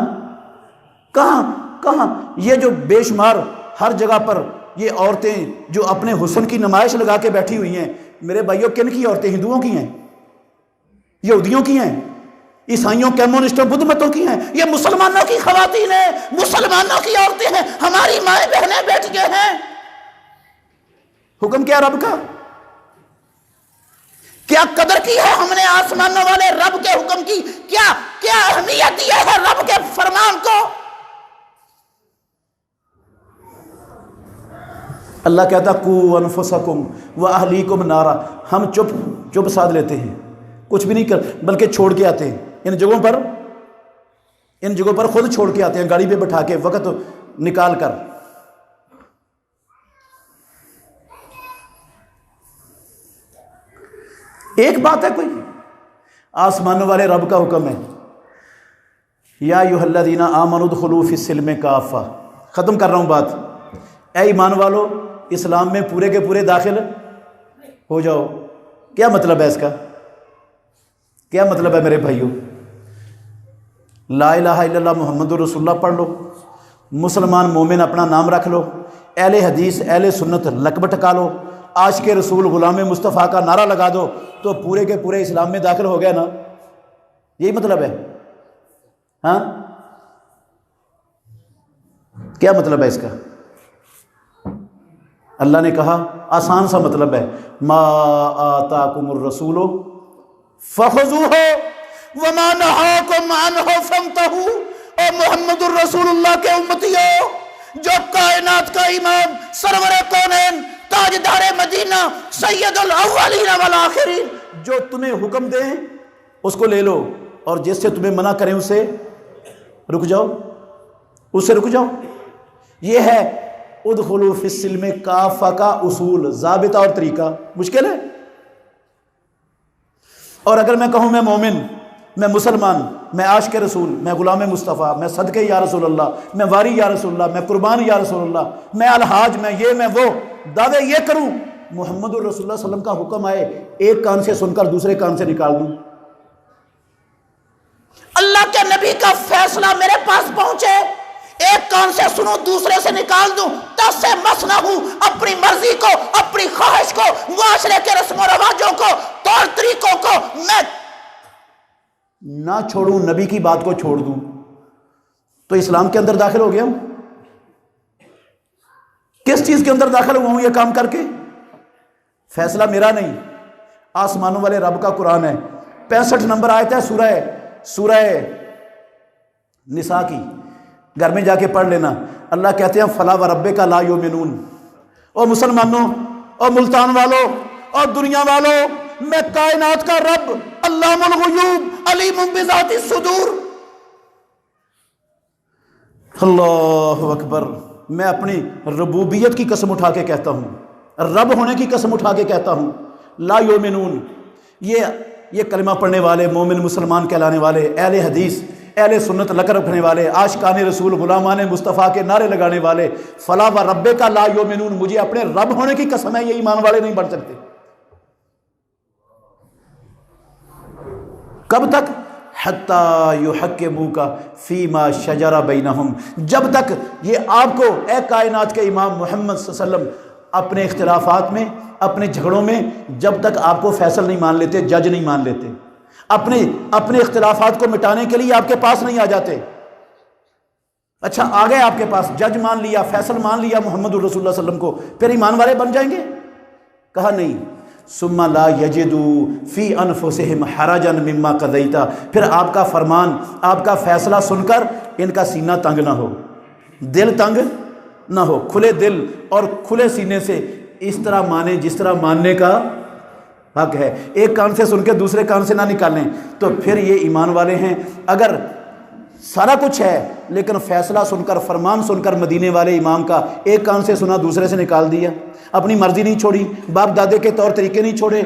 کہاں یہ جو بے شمار ہر جگہ پر یہ عورتیں جو اپنے حسن کی نمائش لگا کے بیٹھی ہوئی ہیں، میرے بھائیوں کن کی عورتیں؟ ہندوؤں کی ہیں، یہودیوں کی ہیں، عیسائیوں کمیونسٹوں بدھ متوں کی ہیں، یہ مسلمانوں کی خواتین ہیں، مسلمانوں کی عورتیں ہیں، ہماری مائیں بہنیں بیٹیاں ہیں۔ حکم کیا رب کا؟ کیا قدر کی ہے ہم نے آسمانوں والے رب کے حکم کی، کیا اہمیت دی ہے رب کے فرمان کو؟ اللہ کہتا قوا انفسکم واہلیکم نارا، ہم چپ ساتھ لیتے ہیں، کچھ بھی نہیں کر بلکہ چھوڑ کے آتے ہیں ان جگہوں پر خود چھوڑ کے آتے ہیں، گاڑی پہ بٹھا کے وقت نکال کر۔ ایک بات ہے کوئی، آسمانوں والے رب کا حکم ہے یا ایھا الذین آمنوا ادخلوا فی السلم کافہ، ختم کر رہا ہوں بات، اے ایمان والو اسلام میں پورے کے پورے داخل ہو جاؤ۔ کیا مطلب ہے اس کا؟ کیا مطلب ہے میرے بھائیوں؟ لا الہ الا اللہ محمد الرسول اللہ پڑھ لو، مسلمان مومن اپنا نام رکھ لو، اہل حدیث اہل سنت لقب ٹکا لو، عاشق رسول غلام مصطفیٰ کا نعرہ لگا دو تو پورے کے پورے اسلام میں داخل ہو گیا نا، یہی مطلب ہے؟ ہاں کیا مطلب ہے اس کا؟ اللہ نے کہا آسان سا مطلب ہے، ما آتاکم الرسول فخذوہ وما نہاکم عنہ فانتہوا۔ اے محمد الرسول اللہ کے امتیوں، جو کائنات کا امام، سرور کونین، تاجدار مدینہ، سید الاولین والآخرین، جو تمہیں حکم دیں اس کو لے لو، اور جس سے تمہیں منع کریں اسے رک جاؤ، اس سے رک جاؤ۔ یہ ہے ادخلوا فی السلم کافہ کا اصول، ضابطہ اور طریقہ۔ مشکل ہے؟ اور اگر میں کہوں میں مومن، میں مسلمان، میں عاشق رسول، میں غلام مصطفیٰ، میں صدقے یا رسول اللہ، میں واری یا رسول اللہ، میں قربان یا رسول اللہ، میں الحاج، میں یہ میں وہ، دعوے یہ کروں، محمد الرسول اللہ صلی اللہ علیہ وسلم کا حکم آئے ایک کان سے سن کر دوسرے کان سے نکال دوں، اللہ کے نبی کا فیصلہ میرے پاس پہنچے، ایک کان سے سنوں دوسرے سے نکال دوں، تس سے مس نہ ہوں، اپنی مرضی کو، اپنی خواہش کو، معاشرے کے رسم و رواجوں کو، طور طریقوں کو میں نہ چھوڑوں، نبی کی بات کو چھوڑ دوں، تو اسلام کے اندر داخل ہو گیا ہوں؟ کس چیز کے اندر داخل ہوا ہوں یہ کام کر کے؟ فیصلہ میرا نہیں، آسمانوں والے رب کا قرآن ہے۔ 65 نمبر آیت ہے سورہ نساء کی، گھر میں جا کے پڑھ لینا۔ اللہ کہتے ہیں فلا وربک لا یؤمنون۔ اور مسلمانوں اور ملتان والوں اور دنیا والوں، میں کائنات کا رب، علام الغیوب، علیم بذات الصدور، اللہ اکبر، میں اپنی ربوبیت کی قسم اٹھا کے کہتا ہوں، رب ہونے کی قسم اٹھا کے کہتا ہوں، لا یؤمنون۔ یہ کلمہ پڑھنے والے، مومن مسلمان کہلانے والے، اہل حدیث، اہل سنت لقب رکھنے والے، عاشقان رسول، غلامان مصطفیٰ کے نعرے لگانے والے، فلا وربک لا یؤمنون، مجھے اپنے رب ہونے کی قسم ہے، یہ ایمان والے نہیں بن سکتے۔ کب تک؟ حتی یحکموک فیما شجر بینہم، جب تک یہ آپ کو اے کائنات کے امام محمد صلی اللہ علیہ وسلم اپنے اختلافات میں، اپنے جھگڑوں میں، جب تک آپ کو فیصل نہیں مان لیتے، جج نہیں مان لیتے، اپنے اختلافات کو مٹانے کے لیے آپ کے پاس نہیں آ جاتے۔ اچھا آ گئے آپ کے پاس، جج مان لیا، فیصل مان لیا محمد الرسول اللہ صلی اللہ علیہ وسلم کو، پھر ایمان والے بن جائیں گے؟ کہا نہیں، ثم لا یجدوا فی انفسہم حرجا مما قضیت، پھر آپ کا فرمان، آپ کا فیصلہ سن کر ان کا سینہ تنگ نہ ہو، دل تنگ نہ ہو، کھلے دل اور کھلے سینے سے اس طرح مانیں جس طرح ماننے کا حق ہے، ایک کان سے سن کے دوسرے کان سے نہ نکالیں، تو پھر یہ ایمان والے ہیں۔ اگر سارا کچھ ہے لیکن فیصلہ سن کر، فرمان سن کر مدینے والے امام کا ایک کان سے سنا دوسرے سے نکال دیا، اپنی مرضی نہیں چھوڑی، باپ دادے کے طور طریقے نہیں چھوڑے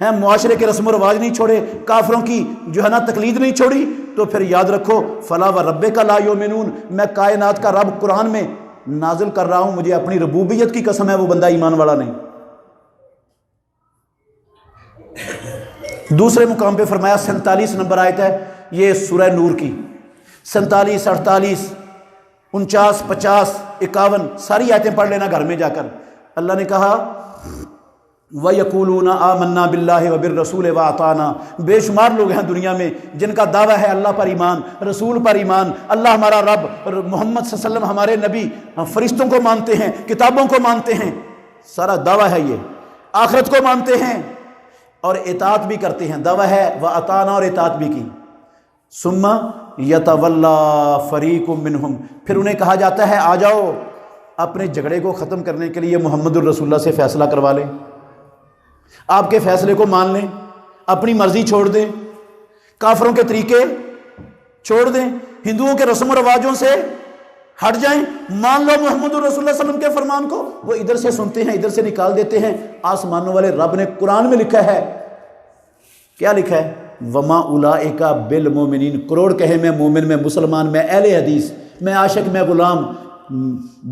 ہیں، معاشرے کے رسم و رواج نہیں چھوڑے، کافروں کی جو ہے نا تقلید نہیں چھوڑی، تو پھر یاد رکھو فلا وربک لا یؤمنون، میں کائنات کا رب قرآن میں نازل کر رہا ہوں، مجھے اپنی ربوبیت کی قسم ہے، وہ بندہ ایمان والا نہیں۔ دوسرے مقام پہ فرمایا 47 نمبر آیت ہے یہ سورہ نور کی، 47، 48، 49، 50، 51 ساری آیتیں پڑھ لینا گھر میں جا کر۔ اللہ نے کہا وَيَقُولُونَ آمَنَّا بِاللَّهِ وَبِالرَّسُولِ وَأَطَعْنَا، بے شمار لوگ ہیں دنیا میں جن کا دعویٰ ہے اللہ پر ایمان، رسول پر ایمان، اللہ ہمارا رب، محمد صلی اللہ علیہ وسلم ہمارے نبی، فرشتوں کو مانتے ہیں، کتابوں کو مانتے ہیں، سارا دعویٰ ہے یہ، آخرت کو مانتے ہیں اور اطاعت بھی کرتے ہیں، دعویٰ ہے وَأَطَعْنَا، اور اطاعت بھی کی۔ ثُمَّ يَتَوَلَّى فَرِيقٌ مِّنْهُمْ، پھر انہیں کہا جاتا ہے آ جاؤ اپنے جھگڑے کو ختم کرنے کے لیے محمد الرسول اللہ سے فیصلہ کروا لیں، آپ کے فیصلے کو مان لیں، اپنی مرضی چھوڑ دیں، کافروں کے طریقے چھوڑ دیں، ہندوؤں کے رسم و رواجوں سے ہٹ جائیں، مان لو محمد الرسول اللہ صلی اللہ علیہ وسلم کے فرمان کو۔ وہ ادھر سے سنتے ہیں ادھر سے نکال دیتے ہیں۔ آسمانوں والے رب نے قرآن میں لکھا ہے، کیا لکھا ہے؟ وما اولئک بالمؤمنین، کروڑ کہے میں مومن، میں مسلمان، میں اہل حدیث، میں عاشق، میں غلام،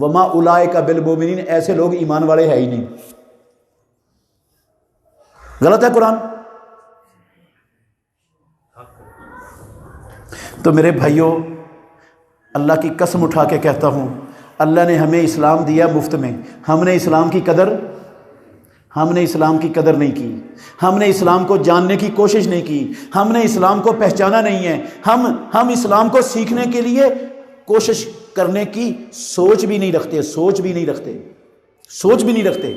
وما اولئک بالمؤمنین، ایسے لوگ ایمان والے ہے ہی نہیں۔ غلط ہے قرآن؟ تو میرے بھائیوں، اللہ کی قسم اٹھا کے کہتا ہوں، اللہ نے ہمیں اسلام دیا مفت میں، ہم نے اسلام کی قدر نہیں کی، ہم نے اسلام کو جاننے کی کوشش نہیں کی، ہم نے اسلام کو پہچانا نہیں ہے، ہم اسلام کو سیکھنے کے لیے کوشش کرنے کی سوچ بھی نہیں رکھتے، سوچ بھی نہیں رکھتے۔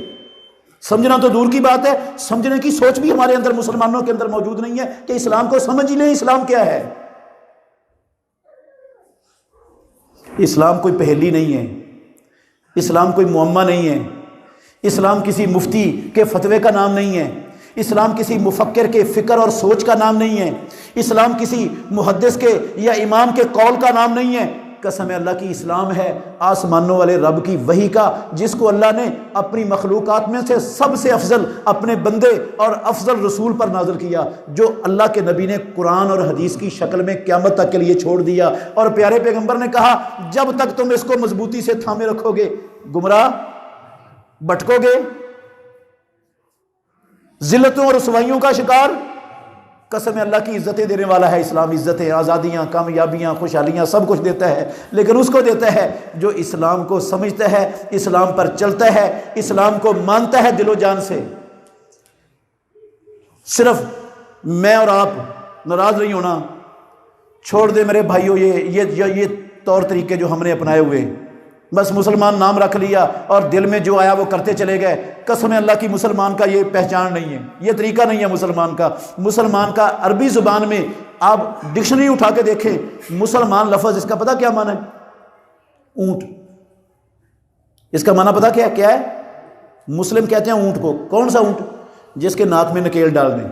سمجھنا تو دور کی بات ہے، سمجھنے کی سوچ بھی ہمارے اندر، مسلمانوں کے اندر موجود نہیں ہے کہ اسلام کو سمجھ ہی لیں اسلام کیا ہے۔ اسلام کوئی پہیلی نہیں ہے، اسلام کوئی معمہ نہیں ہے، اسلام کسی مفتی کے فتوے کا نام نہیں ہے، اسلام کسی مفکر کے فکر اور سوچ کا نام نہیں ہے، اسلام کسی محدث کے یا امام کے قول کا نام نہیں ہے۔ قسم اللہ کی اسلام ہے آسمانوں والے رب کی وحی کا، جس کو اللہ نے اپنی مخلوقات میں سے سب سے افضل اپنے بندے اور افضل رسول پر نازل کیا، جو اللہ کے نبی نے قرآن اور حدیث کی شکل میں قیامت تک کے لیے چھوڑ دیا۔ اور پیارے پیغمبر نے کہا جب تک تم اس کو مضبوطی سے تھامے رکھو گے گمراہ بھٹکو گے، ذلتوں اور رسوائیوں کا شکار۔ قسم اللہ کی عزتیں دینے والا ہے اسلام، عزتیں، آزادیاں، کامیابیاں، خوشحالیاں سب کچھ دیتا ہے، لیکن اس کو دیتا ہے جو اسلام کو سمجھتا ہے، اسلام پر چلتا ہے، اسلام کو مانتا ہے دل و جان سے۔ صرف میں اور آپ ناراض نہیں ہونا، چھوڑ دے میرے بھائیوں یہ طور طریقے جو ہم نے اپنائے ہوئے، بس مسلمان نام رکھ لیا اور دل میں جو آیا وہ کرتے چلے گئے۔ قسم اللہ کی مسلمان کا یہ پہچان نہیں ہے، یہ طریقہ نہیں ہے مسلمان کا۔ مسلمان کا عربی زبان میں آپ ڈکشنری اٹھا کے دیکھیں، مسلمان لفظ اس کا پتہ کیا معنی ہے؟ اونٹ۔ اس کا معنی پتہ کیا ہے؟ مسلم کہتے ہیں اونٹ کو۔ کون سا اونٹ؟ جس کے ناک میں نکیل ڈال دیں۔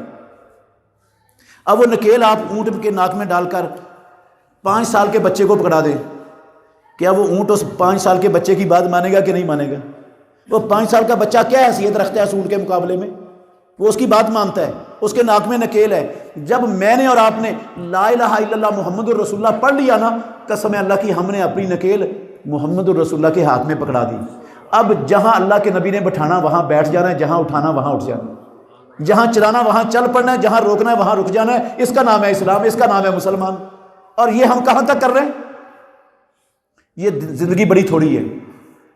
اب وہ نکیل آپ اونٹ کے ناک میں ڈال کر 5 سال کے بچے کو پکڑا دیں، کیا وہ اونٹ اس 5 سال کے بچے کی بات مانے گا کہ نہیں مانے گا؟ وہ 5 سال کا بچہ کیا حیثیت رکھتا ہے اس اونٹ کے مقابلے میں؟ وہ اس کی بات مانتا ہے، اس کے ناک میں نکیل ہے۔ جب میں نے اور آپ نے لا الہ الا اللہ محمد الرسول اللہ پڑھ لیا نا، قسم اللہ کی ہم نے اپنی نکیل محمد الرسول اللہ کے ہاتھ میں پکڑا دی۔ اب جہاں اللہ کے نبی نے بٹھانا وہاں بیٹھ جانا ہے، جہاں اٹھانا وہاں اٹھ جانا ہے، جہاں چلانا وہاں چل پڑنا ہے، جہاں روکنا ہے وہاں رک جانا ہے۔ اس کا نام ہے اسلام، اس کا نام ہے مسلمان۔ اور یہ ہم کہاں تک کر رہے ہیں؟ یہ زندگی بڑی تھوڑی ہے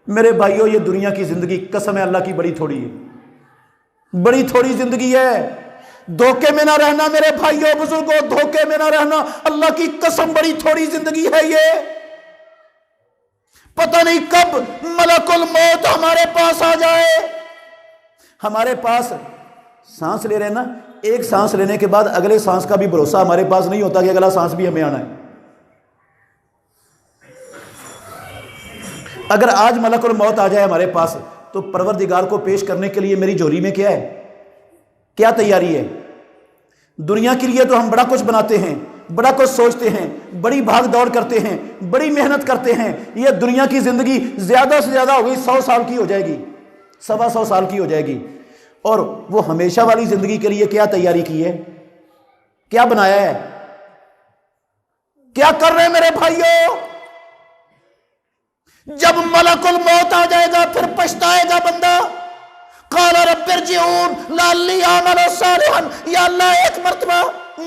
میرے بھائیوں، یہ دنیا کی زندگی قسم اللہ کی بڑی تھوڑی ہے، بڑی تھوڑی زندگی ہے۔ دھوکے میں نہ رہنا میرے بھائیوں بزرگوں، دھوکے میں نہ رہنا، اللہ کی قسم بڑی تھوڑی زندگی ہے یہ۔ پتہ نہیں کب ملک الموت ہمارے پاس آ جائے۔ ہمارے پاس سانس لے رہے ہیں نا، ایک سانس لینے کے بعد اگلے سانس کا بھی بھروسہ ہمارے پاس نہیں ہوتا کہ اگلا سانس بھی ہمیں آنا ہے۔ اگر آج ملک الموت آ جائے ہمارے پاس تو پروردگار کو پیش کرنے کے لیے میری جھولی میں کیا ہے؟ کیا تیاری ہے؟ دنیا کے لیے تو ہم بڑا کچھ بناتے ہیں، بڑا کچھ سوچتے ہیں، بڑی بھاگ دوڑ کرتے ہیں، بڑی محنت کرتے ہیں۔ یہ دنیا کی زندگی زیادہ سے زیادہ ہوگی 100 سال کی ہو جائے گی، 125 سال کی ہو جائے گی۔ اور وہ ہمیشہ والی زندگی کے لیے کیا تیاری کی ہے؟ کیا بنایا ہے؟ کیا کر رہے ہیں میرے بھائیوں؟ جب ملک الموت آ جائے گا پھر پچھتائے گا بندہ۔ قال رب ارجعون لعلی اعمل صالحا، یا اللہ ایک مرتبہ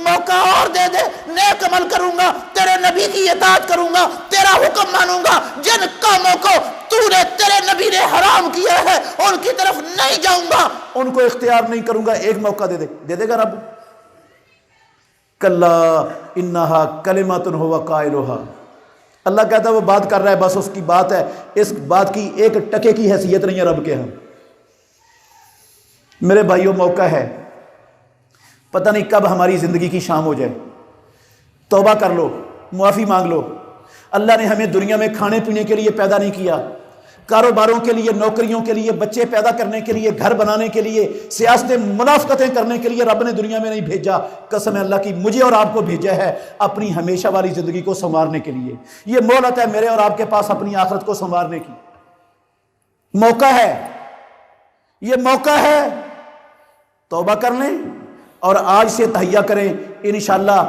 موقع اور دے دے، نیک عمل کروں گا، تیرے نبی کی اطاعت کروں گا، تیرا حکم مانوں گا، جن کاموں کو تو نے تیرے نبی نے حرام کیا ہے ان کی طرف نہیں جاؤں گا، ان کو اختیار نہیں کروں گا۔ ایک موقع دے دے گا رب؟ کلا انہا کلمۃ ھو قائلھا، اللہ کہتا ہے وہ بات کر رہا ہے، بس اس کی بات ہے، اس بات کی ایک ٹکے کی حیثیت نہیں ہے رب کے ہاں۔ میرے بھائیوں موقع ہے، پتہ نہیں کب ہماری زندگی کی شام ہو جائے۔ توبہ کر لو، معافی مانگ لو۔ اللہ نے ہمیں دنیا میں کھانے پینے کے لیے پیدا نہیں کیا، کاروباروں کے لیے، نوکریوں کے لیے، بچے پیدا کرنے کے لیے، گھر بنانے کے لیے، سیاستیں منافقتیں کرنے کے لیے رب نے دنیا میں نہیں بھیجا۔ قسم اللہ کی مجھے اور آپ کو بھیجا ہے اپنی ہمیشہ والی زندگی کو سنوارنے کے لیے۔ یہ مہلت ہے میرے اور آپ کے پاس اپنی آخرت کو سنوارنے کی، موقع ہے، یہ موقع ہے۔ توبہ کر لیں اور آج سے تہیہ کریں، انشاءاللہ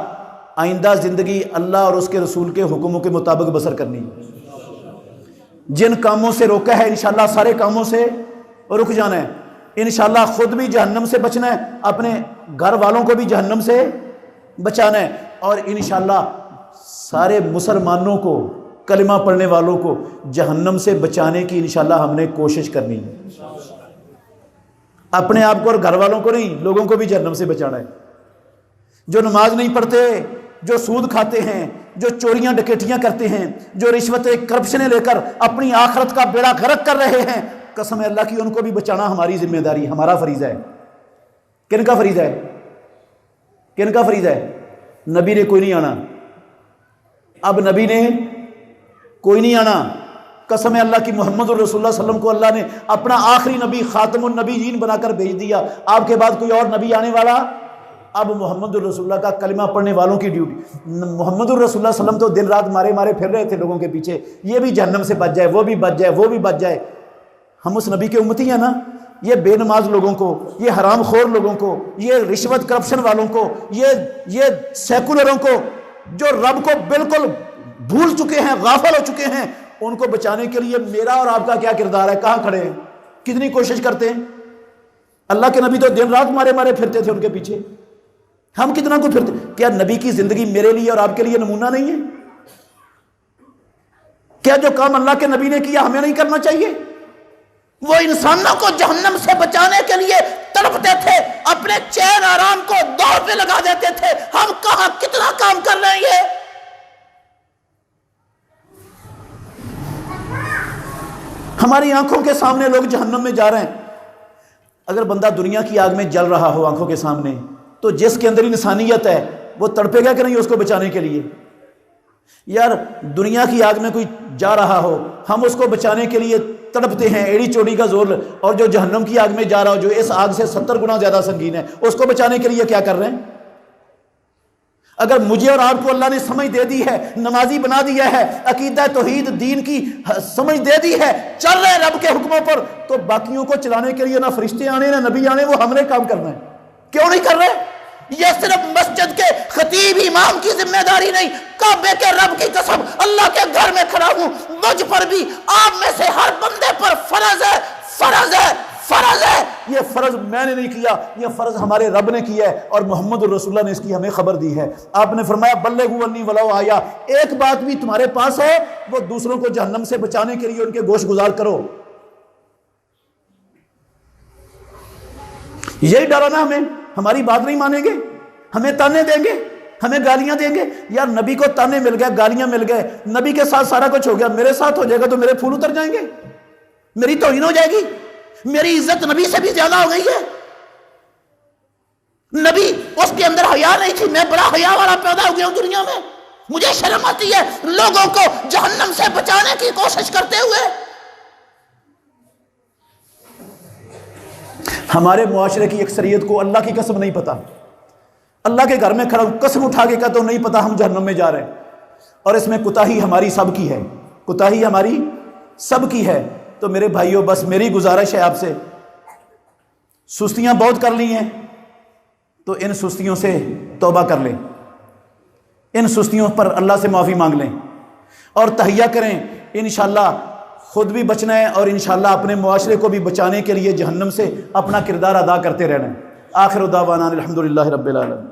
آئندہ زندگی اللہ اور اس کے رسول کے حکموں کے مطابق بسر کرنی ہے۔ جن کاموں سے روکا ہے انشاءاللہ سارے کاموں سے رک جانا ہے، انشاءاللہ خود بھی جہنم سے بچنا ہے، اپنے گھر والوں کو بھی جہنم سے بچانا ہے، اور انشاءاللہ سارے مسلمانوں کو، کلمہ پڑھنے والوں کو جہنم سے بچانے کی انشاءاللہ ہم نے کوشش کرنی ہے۔ اپنے آپ کو اور گھر والوں کو نہیں، لوگوں کو بھی جہنم سے بچانا ہے۔ جو نماز نہیں پڑھتے جو سود کھاتے ہیں، جو چوریاں ڈکیٹیاں کرتے ہیں، جو رشوتیں کرپشنیں لے کر اپنی آخرت کا بیڑا غرق کر رہے ہیں، قسم اللہ کی ان کو بھی بچانا ہماری ذمہ داری، ہمارا فریضہ ہے۔ کن کا فریضہ ہے؟ کن کا فریضہ ہے؟ نبی نے کوئی نہیں آنا، اب نبی نے کوئی نہیں آنا، قسم اللہ کی محمد الرسول اللہ صلی اللہ علیہ وسلم کو اللہ نے اپنا آخری نبی خاتم النبیین بنا کر بھیج دیا، آپ کے بعد کوئی اور نبی آنے والا؟ اب محمد الرسول اللہ کا کلمہ پڑھنے والوں کی ڈیوٹی۔ محمد الرسول اللہ صلی اللہ علیہ وسلم تو دن رات مارے مارے پھر رہے تھے لوگوں کے پیچھے، یہ بھی جہنم سے بچ جائے، وہ بھی بچ جائے، وہ بھی بچ جائے۔ ہم اس نبی کے امتی ہیں نا، یہ بے نماز لوگوں کو، یہ حرام خور لوگوں کو، یہ رشوت کرپشن والوں کو، یہ سیکولروں کو جو رب کو بالکل بھول چکے ہیں، غافل ہو چکے ہیں، ان کو بچانے کے لیے میرا اور آپ کا کیا کردار ہے؟ کہاں کھڑے ہیں؟ کتنی کوشش کرتے ہیں؟ اللہ کے نبی تو دن رات مارے مارے پھرتے تھے ان کے پیچھے، ہم کتنا کو پھرتے؟ کیا نبی کی زندگی میرے لیے اور آپ کے لیے نمونہ نہیں ہے؟ کیا جو کام اللہ کے نبی نے کیا ہمیں نہیں کرنا چاہیے؟ وہ انسانوں کو جہنم سے بچانے کے لیے تڑپتے تھے، اپنے چین آرام کو دوڑ پہ لگا دیتے تھے، ہم کہاں کتنا کام کر رہے ہیں؟ ہماری آنکھوں کے سامنے لوگ جہنم میں جا رہے ہیں۔ اگر بندہ دنیا کی آگ میں جل رہا ہو آنکھوں کے سامنے، تو جس کے اندر انسانیت ہے وہ تڑپے گا کہ نہیں اس کو بچانے کے لیے؟ یار دنیا کی آگ میں کوئی جا رہا ہو، ہم اس کو بچانے کے لیے تڑپتے ہیں، ایڑی چوڑی کا زور، اور جو جہنم کی آگ میں جا رہا ہو، جو اس آگ سے 70 گنا زیادہ سنگین ہے، اس کو بچانے کے لیے کیا کر رہے ہیں؟ اگر مجھے اور آپ کو اللہ نے سمجھ دے دی ہے، نمازی بنا دیا ہے، عقیدہ توحید دین کی سمجھ دے دی ہے، چل رہے ہیں رب کے حکموں پر، تو باقیوں کو چلانے کے لیے نہ فرشتے آنے نہ نبی آنے، وہ ہم نے کام کرنا ہے۔ کیوں نہیں کر رہے؟ یہ صرف مسجد کے خطیب امام کی ذمہ داری نہیں، کعبے کے رب کی قسم، اللہ کے گھر میں کھڑا ہوں، مجھ پر بھی، آپ میں سے ہر بندے پر فرض ہے، فرض ہے، فرض ہے۔ یہ فرض میں نے نہیں کیا، یہ فرض ہمارے رب نے کیا ہے، اور محمد الرسول اللہ نے اس کی ہمیں خبر دی ہے۔ آپ نے فرمایا بلغوا انی ولو آیا، ایک بات بھی تمہارے پاس ہے، وہ دوسروں کو جہنم سے بچانے کے لیے ان کے گوش گزار کرو۔ یہی ڈر ہے نا ہمیں، ہماری بات نہیں مانیں گے، ہمیں تانے دیں گے، ہمیں گالیاں دیں گے۔ یار نبی کو تانے مل گئے، گالیاں مل گئے، نبی کے ساتھ سارا کچھ ہو گیا، میرے ساتھ ہو جائے گا تو میرے پھول اتر جائیں گے، میری توہین ہو جائے گی، میری عزت نبی سے بھی زیادہ ہو گئی ہے۔ نبی اس کے اندر حیا نہیں تھی، میں بڑا حیا والا پیدا ہو گیا ہوں دنیا میں، مجھے شرم آتی ہے لوگوں کو جہنم سے بچانے کی کوشش کرتے ہوئے۔ ہمارے معاشرے کی اکثریت کو اللہ کی قسم نہیں پتا، اللہ کے گھر میں کھڑا قسم اٹھا کے کہتا ہوں نہیں پتا ہم جہنم میں جا رہے ہیں، اور اس میں کوتاہی ہماری سب کی ہے، کوتاہی ہماری سب کی ہے۔ تو میرے بھائیوں بس میری گزارش ہے آپ سے، سستیاں بہت کر لی ہیں تو ان سستیوں سے توبہ کر لیں، ان سستیوں پر اللہ سے معافی مانگ لیں اور تہیہ کریں، انشاءاللہ خود بھی بچنا ہے اور انشاءاللہ اپنے معاشرے کو بھی بچانے کے لیے جہنم سے اپنا کردار ادا کرتے رہنا ہے۔ آخر دعوانا الحمدللہ رب العالمین۔